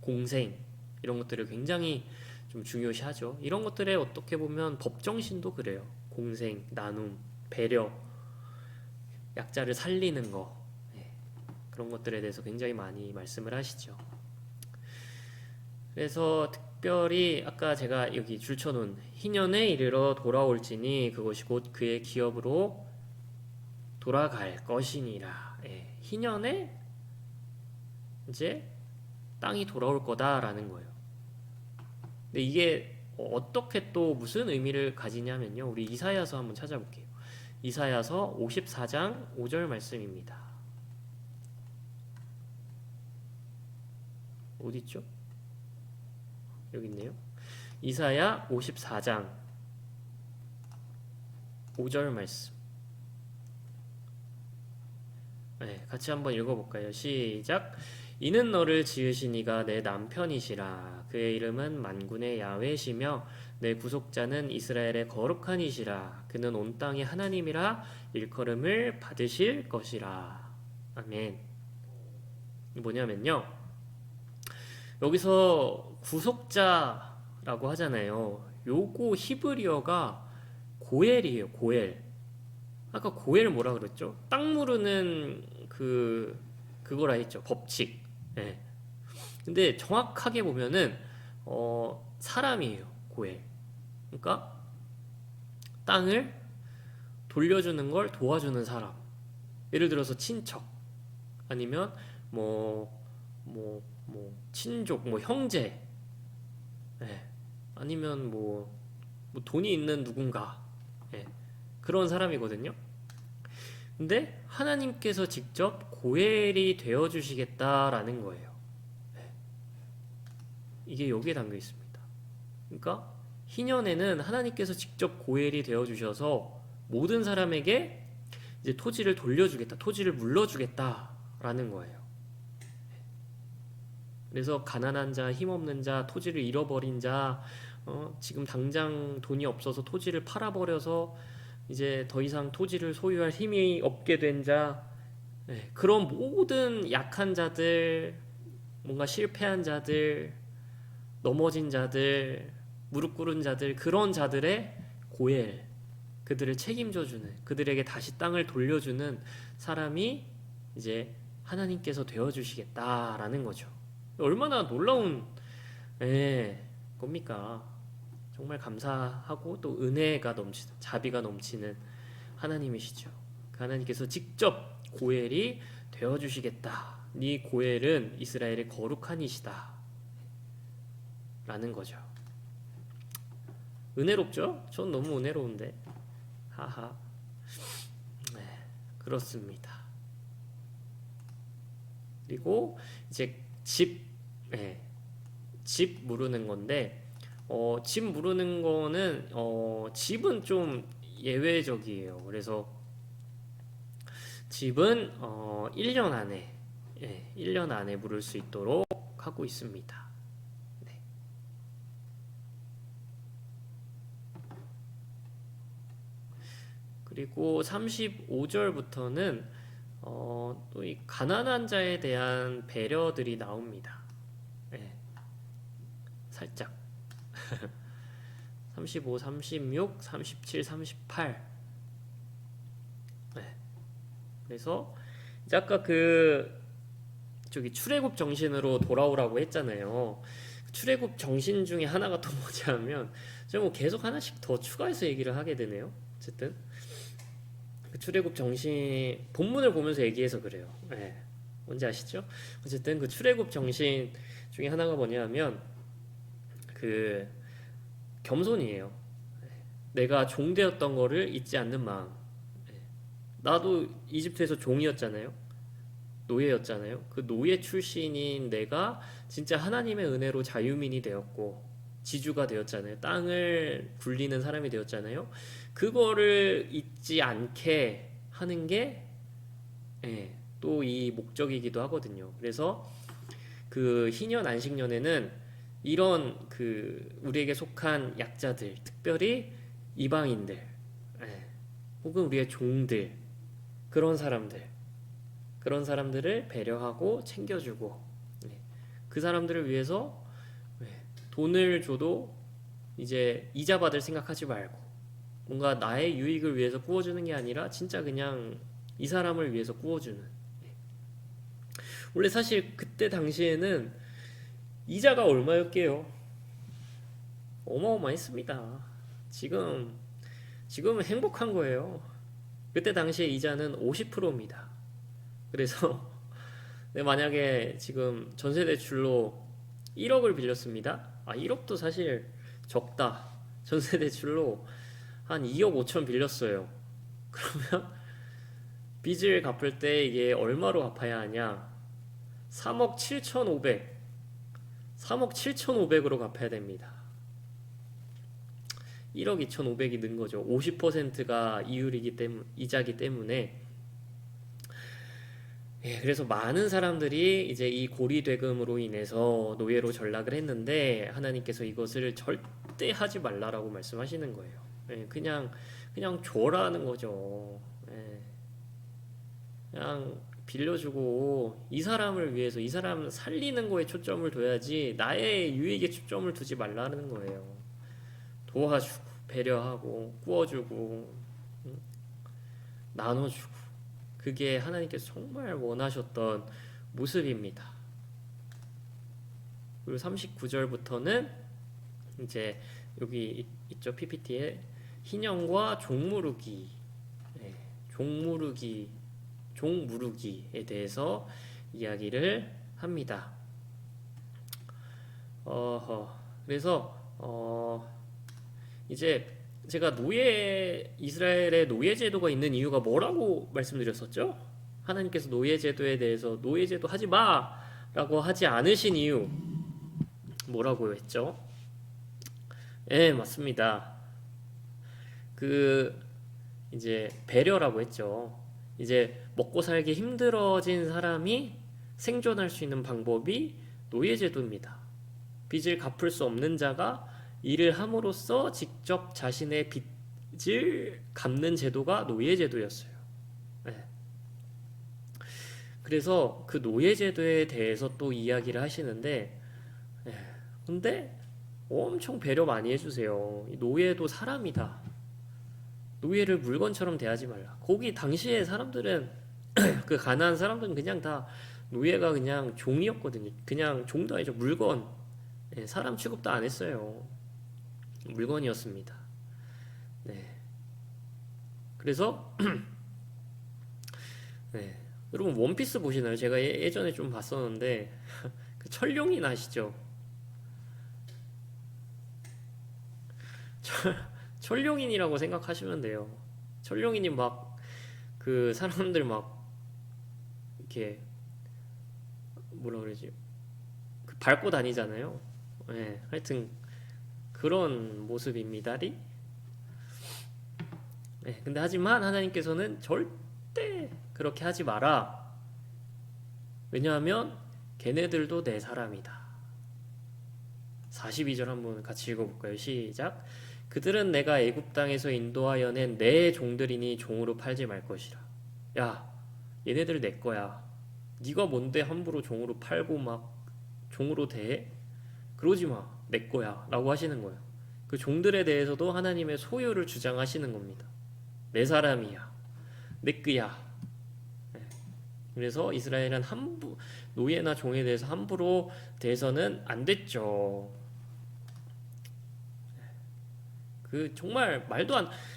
공생 이런 것들을 굉장히 좀 중요시하죠. 이런 것들에 어떻게 보면 법정신도 그래요. 공생, 나눔, 배려, 약자를 살리는 거 그런 것들에 대해서 굉장히 많이 말씀을 하시죠. 그래서 특별히 아까 제가 여기 줄쳐놓은 희년에 이르러 돌아올지니 그것이 곧 그의 기업으로 돌아갈 것이니라. 희년에 이제 땅이 돌아올 거다라는 거예요. 근데 이게 어떻게 또 무슨 의미를 가지냐면요. 우리 이사야서 한번 찾아볼게요. 이사야서 54장 5절 말씀입니다. 어디 있죠? 여기 있네요. 이사야 54장 5절 말씀. 같이 한번 읽어볼까요? 시작. 이는 너를 지으신 이가 내 남편이시라. 그의 이름은 만군의 야훼시며 내 구속자는 이스라엘의 거룩한 이시라. 그는 온 땅의 하나님이라 일컬음을 받으실 것이라. 아멘. 뭐냐면요. 여기서 구속자라고 하잖아요. 요거 히브리어가 고엘이에요. 고엘. 아까 고엘 뭐라 그랬죠? 땅 무르는 그거라 했죠. 법칙. 근데 정확하게 보면은 사람이에요. 고엘. 그러니까 땅을 돌려주는 걸 도와주는 사람. 예를 들어서 친척 아니면 친족, 형제, 아니면 돈이 있는 누군가, 그런 사람이거든요. 근데 하나님께서 직접 고엘이 되어 주시겠다라는 거예요. 이게 여기에 담겨 있습니다. 그러니까 희년에는 하나님께서 직접 고엘이 되어 주셔서 모든 사람에게 이제 토지를 돌려주겠다, 토지를 물러주겠다라는 거예요. 그래서 가난한 자, 힘없는 자, 토지를 잃어버린 자, 지금 당장 돈이 없어서 토지를 팔아버려서 이제 더 이상 토지를 소유할 힘이 없게 된 자, 그런 모든 약한 자들, 뭔가 실패한 자들, 넘어진 자들, 무릎 꿇은 자들, 그런 자들의 고엘, 그들을 책임져주는, 그들에게 다시 땅을 돌려주는 사람이 이제 하나님께서 되어주시겠다라는 거죠. 얼마나 놀라운 겁니까? 정말 감사하고 또 은혜가 넘치는, 자비가 넘치는 하나님이시죠. 그 하나님께서 직접 고엘이 되어주시겠다. 네 고엘은 이스라엘의 거룩한 이시다 라는 거죠. 은혜롭죠? 전 너무 은혜로운데. 하하. 네, 그렇습니다. 그리고 이제 집 무르는 건데, 집 무르는 거는 집은 좀 예외적이에요. 그래서 집은 1년 안에 1년 안에 물을 수 있도록 하고 있습니다. 네. 그리고 35절부터는 또 이 가난한 자에 대한 배려들이 나옵니다. 살짝 35, 36, 37, 38. 그래서 이제 아까 저기 출애굽 정신으로 돌아오라고 했잖아요. 출애굽 정신 중에 하나가 또 뭐냐면, 제가 뭐 계속 하나씩 더 추가해서 얘기를 하게 되네요. 어쨌든 그 출애굽 정신 본문을 보면서 얘기해서 그래요. 뭔지 아시죠? 어쨌든 그 출애굽 정신 중에 하나가 뭐냐면 그 겸손이에요. 내가 종되었던 거를 잊지 않는 마음. 나도 이집트에서 종이었잖아요. 노예였잖아요. 그 노예 출신인 내가 진짜 하나님의 은혜로 자유민이 되었고 지주가 되었잖아요. 땅을 굴리는 사람이 되었잖아요. 그거를 잊지 않게 하는 게 또 이 목적이기도 하거든요. 그래서 그 희년 안식년에는 이런 우리에게 속한 약자들, 특별히 이방인들, 혹은 우리의 종들, 그런 사람들을 배려하고 챙겨주고, 그 사람들을 위해서 돈을 줘도 이제 이자 받을 생각하지 말고 뭔가 나의 유익을 위해서 구워주는 게 아니라 진짜 그냥 이 사람을 위해서 구워주는. 원래 사실 그때 당시에는 이자가 얼마였게요? 어마어마했습니다. 지금은 행복한 거예요. 그때 당시에 이자는 50%입니다. 그래서 만약에 지금 전세대출로 1억을 빌렸습니다. 1억도 사실 적다. 전세대출로 한 2억 5천 빌렸어요. 그러면 빚을 갚을 때 이게 얼마로 갚아야 하냐? 3억 7,500으로 갚아야 됩니다. 1억 2,500이 는 거죠. 50%가 이자기 때문에. 그래서 많은 사람들이 이제 이 고리대금으로 인해서 노예로 전락을 했는데, 하나님께서 이것을 절대 하지 말라라고 말씀하시는 거예요. 그냥 줘라는 거죠. 그냥 빌려주고 이 사람을 위해서, 이 사람 살리는 거에 초점을 둬야지 나의 유익에 초점을 두지 말라는 거예요. 도와주고 배려하고 구워주고 나눠주고, 그게 하나님께서 정말 원하셨던 모습입니다. 그리고 39절부터는 이제 여기 있죠, PPT에 희년과 종무르기에 대해서 이야기를 합니다. 그래서 이제 제가 이스라엘의 노예 제도가 있는 이유가 뭐라고 말씀드렸었죠? 하나님께서 노예 제도에 대해서 노예 제도 하지 마라고 하지 않으신 이유 뭐라고 했죠? 맞습니다. 이제 배려라고 했죠. 이제 먹고 살기 힘들어진 사람이 생존할 수 있는 방법이 노예 제도입니다. 빚을 갚을 수 없는 자가 일을 함으로써 직접 자신의 빚을 갚는 제도가 노예 제도였어요. 그래서 그 노예 제도에 대해서 또 이야기를 하시는데, 근데 엄청 배려 많이 해주세요. 노예도 사람이다. 노예를 물건처럼 대하지 말라. 거기 당시에 사람들은 그 가난한 사람들은 그냥 다 노예가 그냥 종이었거든요. 그냥 종도 아니죠. 물건. 예, 사람 취급도 안 했어요. 물건이었습니다. 네. 그래서 네. 여러분 원피스 보시나요? 제가 예전에 좀 봤었는데 그 철룡인 아시죠? 철룡인이라고 생각하시면 돼요. 철룡인이 막 그 사람들 막 이렇게 뭐라 그러지? 그 밟고 다니잖아요. 네, 하여튼 그런 모습입니다리. 네, 근데 하지만 하나님께서는 절대 그렇게 하지 마라. 왜냐하면 걔네들도 내 사람이다. 42절 한번 같이 읽어볼까요? 시작. 그들은 내가 애굽 땅에서 인도하여 낸 내 종들이니 종으로 팔지 말 것이라. 야, 얘네들 내 거야. 네가 뭔데 함부로 종으로 팔고 막 종으로 대해? 그러지 마. 내 거야. 라고 하시는 거예요. 그 종들에 대해서도 하나님의 소유를 주장하시는 겁니다. 내 사람이야. 내 거야. 그래서 이스라엘은 노예나 종에 대해서 함부로 대해서는 안 됐죠. 그 정말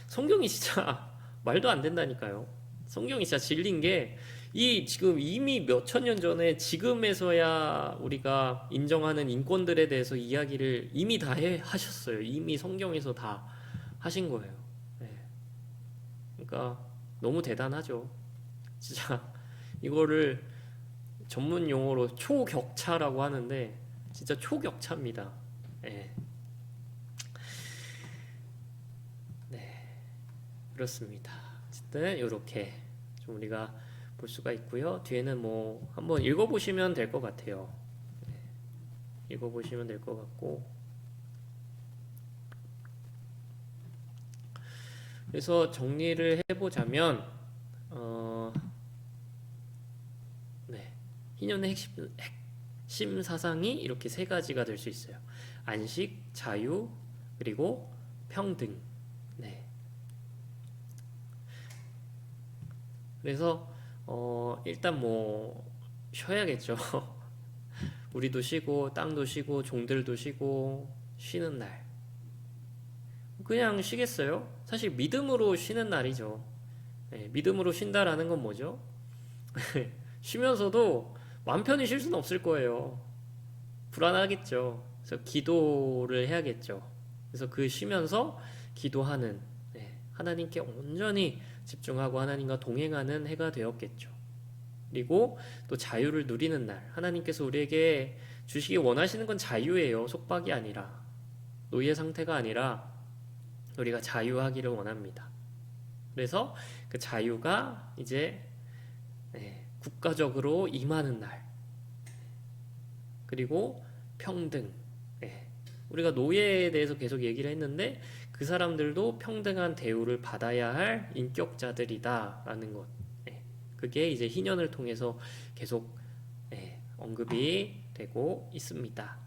성경이 진짜 말도 안 된다니까요. 성경이 진짜 진리인 게 이 지금 이미 몇천 년 전에 지금에서야 우리가 인정하는 인권들에 대해서 이야기를 이미 다 하셨어요. 이미 성경에서 다 하신 거예요. 네. 그러니까 너무 대단하죠. 진짜 이거를 전문 용어로 초격차라고 하는데 진짜 초격차입니다. 네. 그렇습니다. 어쨌든 이렇게 좀 우리가 볼 수가 있고요. 뒤에는 뭐 한번 읽어보시면 될 것 같아요. 읽어보시면 될 것 같고 그래서 정리를 해보자면 네. 희년의 핵심 사상이 이렇게 세 가지가 될 수 있어요. 안식, 자유, 그리고 평등. 네. 그래서 일단 뭐 쉬어야겠죠. 우리도 쉬고 땅도 쉬고 종들도 쉬고 쉬는 날. 그냥 쉬겠어요? 사실 믿음으로 쉬는 날이죠. 네, 믿음으로 쉰다라는 건 뭐죠? 쉬면서도 마음 편히 쉴 수는 없을 거예요. 불안하겠죠. 그래서 기도를 해야겠죠. 그래서 그 쉬면서 기도하는 하나님께 온전히 집중하고 하나님과 동행하는 해가 되었겠죠. 그리고 또 자유를 누리는 날. 하나님께서 우리에게 주시기 원하시는 건 자유예요. 속박이 아니라. 노예 상태가 아니라 우리가 자유하기를 원합니다. 그래서 그 자유가 이제 국가적으로 임하는 날. 그리고 평등. 우리가 노예에 대해서 계속 얘기를 했는데 그 사람들도 평등한 대우를 받아야 할 인격자들이다라는 것. 그게 이제 희년을 통해서 계속 언급이 되고 있습니다.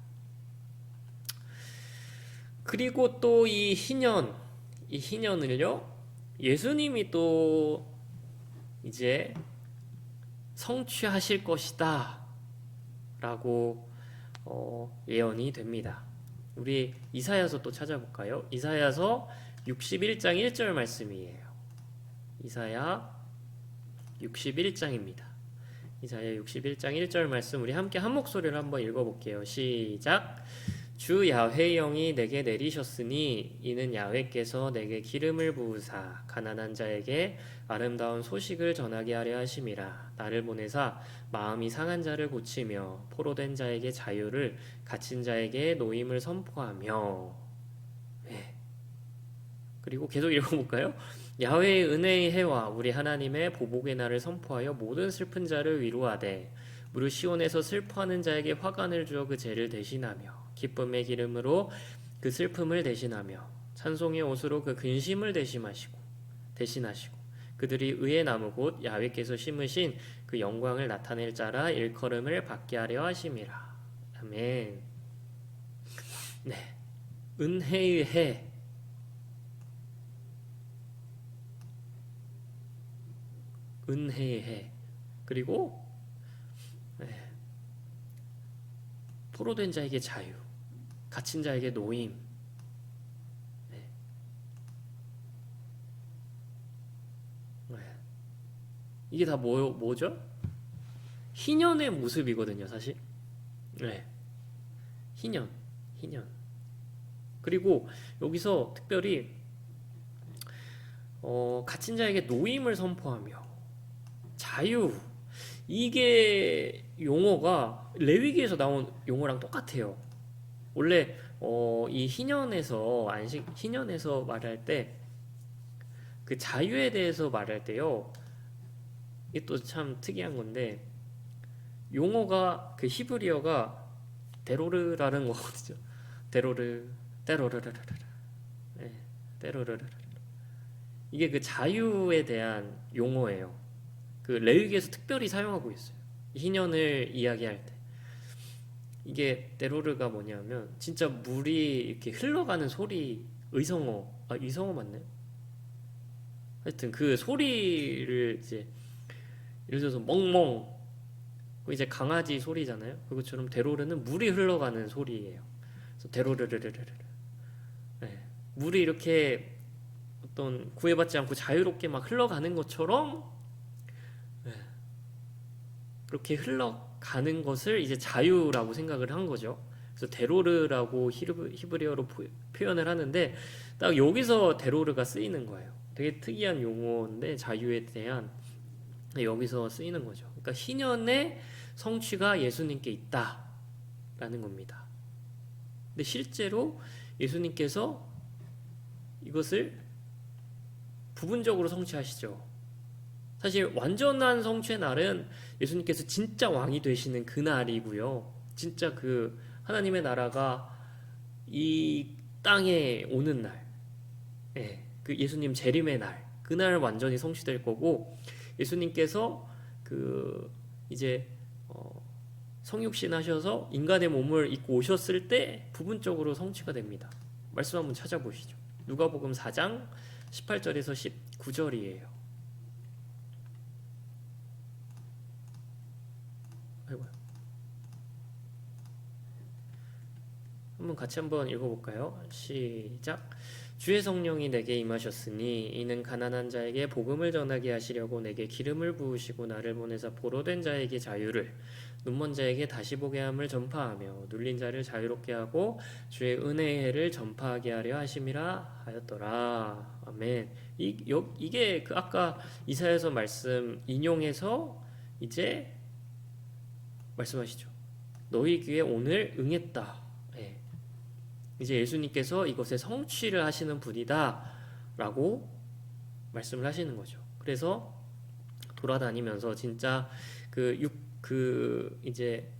그리고 또 이 희년을요, 예수님이 또 이제 성취하실 것이다 라고 예언이 됩니다. 우리 이사야서 또 찾아볼까요? 이사야서 61장 1절 말씀이에요. 이사야 61장입니다. 이사야 61장 1절 말씀 우리 함께 한 목소리를 한번 읽어볼게요. 시작. 주 야훼의 영이 내게 내리셨으니 이는 야훼께서 내게 기름을 부으사 가난한 자에게 아름다운 소식을 전하게 하려 하심이라. 나를 보내사 마음이 상한 자를 고치며 포로된 자에게 자유를 갇힌 자에게 노임을 선포하며. 그리고 계속 읽어볼까요? 야훼의 은혜의 해와 우리 하나님의 보복의 날을 선포하여 모든 슬픈 자를 위로하되 무릇 시온에서 슬퍼하는 자에게 화관을 주어 그 죄를 대신하며 기쁨의 기름으로 그 슬픔을 대신하며 찬송의 옷으로 그 근심을 대신하시고 그들이 의의 나무 곧 야훼께서 심으신 그 영광을 나타낼 자라 일컬음을 받게 하려 하심이라. 아멘. 네, 은혜의 해. 은혜의 해. 그리고 포로된 자에게 자유, 갇힌 자에게 노임. 이게 다 뭐죠? 희년의 모습이거든요, 사실. 희년. 그리고 여기서 특별히 갇힌 자에게 노임을 선포하며 자유. 이게 용어가 레위기에서 나온 용어랑 똑같아요. 원래 이 희년에서 말할 때 그 자유에 대해서 말할 때요. 이게 또 참 특이한 건데 용어가 그 히브리어가 데로르라는 거거든요. 데로르르르르. 데로르르르. 이게 그 자유에 대한 용어예요. 그 레위기에서 특별히 사용하고 있어요. 희년을 이야기할 때. 이게 데로르가 뭐냐면 진짜 물이 이렇게 흘러가는 소리, 의성어 맞나요? 하여튼 그 소리를 이제 예를 들어서 멍멍 이제 강아지 소리잖아요. 그것처럼 데로르는 물이 흘러가는 소리예요. 그래서 데로르르르르. 물이 이렇게 어떤 구애받지 않고 자유롭게 막 흘러가는 것처럼 그렇게 흘러가는 것을 이제 자유라고 생각을 한 거죠. 그래서 데로르라고 히브리어로 표현을 하는데 딱 여기서 데로르가 쓰이는 거예요. 되게 특이한 용어인데 자유에 대한 여기서 쓰이는 거죠. 그러니까 희년의 성취가 예수님께 있다라는 겁니다. 근데 실제로 예수님께서 이것을 부분적으로 성취하시죠. 사실 완전한 성취의 날은 예수님께서 진짜 왕이 되시는 그 날이고요. 진짜 그 하나님의 나라가 이 땅에 오는 날, 그 예수님 재림의 날, 그날 완전히 성취될 거고 예수님께서 그 이제 성육신 하셔서 인간의 몸을 입고 오셨을 때 부분적으로 성취가 됩니다. 말씀 한번 찾아보시죠. 누가복음 4장 18절에서 19절이에요. 한번 같이 한번 읽어볼까요? 시작. 주의 성령이 내게 임하셨으니 이는 가난한 자에게 복음을 전하게 하시려고 내게 기름을 부으시고 나를 보내사 포로된 자에게 자유를, 눈먼 자에게 다시 보게 함을 전파하며 눌린 자를 자유롭게 하고 주의 은혜의 해를 전파하게 하려 하심이라 하였더라. 아멘. 이게 그 아까 이사야서 말씀 인용해서 이제 말씀하시죠. 너희 귀에 오늘 응했다. 이제 예수님께서 이것의 성취를 하시는 분이다 라고 말씀을 하시는 거죠. 그래서 돌아다니면서 진짜 이제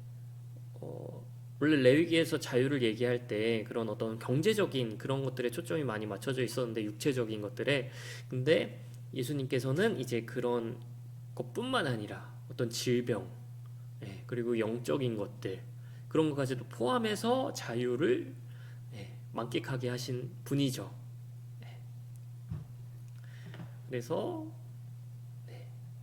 원래 레위기에서 자유를 얘기할 때 그런 어떤 경제적인 그런 것들에 초점이 많이 맞춰져 있었는데 육체적인 것들에, 근데 예수님께서는 이제 그런 것뿐만 아니라 어떤 질병, 그리고 영적인 것들 그런 것까지도 포함해서 자유를 만끽하게 하신 분이죠. 그래서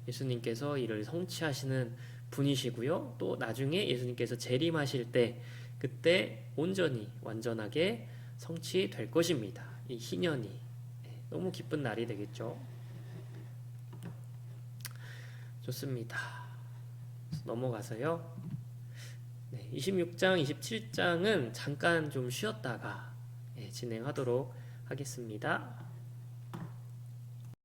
예수님께서 이를 성취하시는 분이시고요. 또 나중에 예수님께서 재림하실 때 그때 온전히 완전하게 성취될 것입니다. 이 희년이 너무 기쁜 날이 되겠죠. 좋습니다. 넘어가서요. 26장, 27장은 잠깐 좀 쉬었다가 진행하도록 하겠습니다.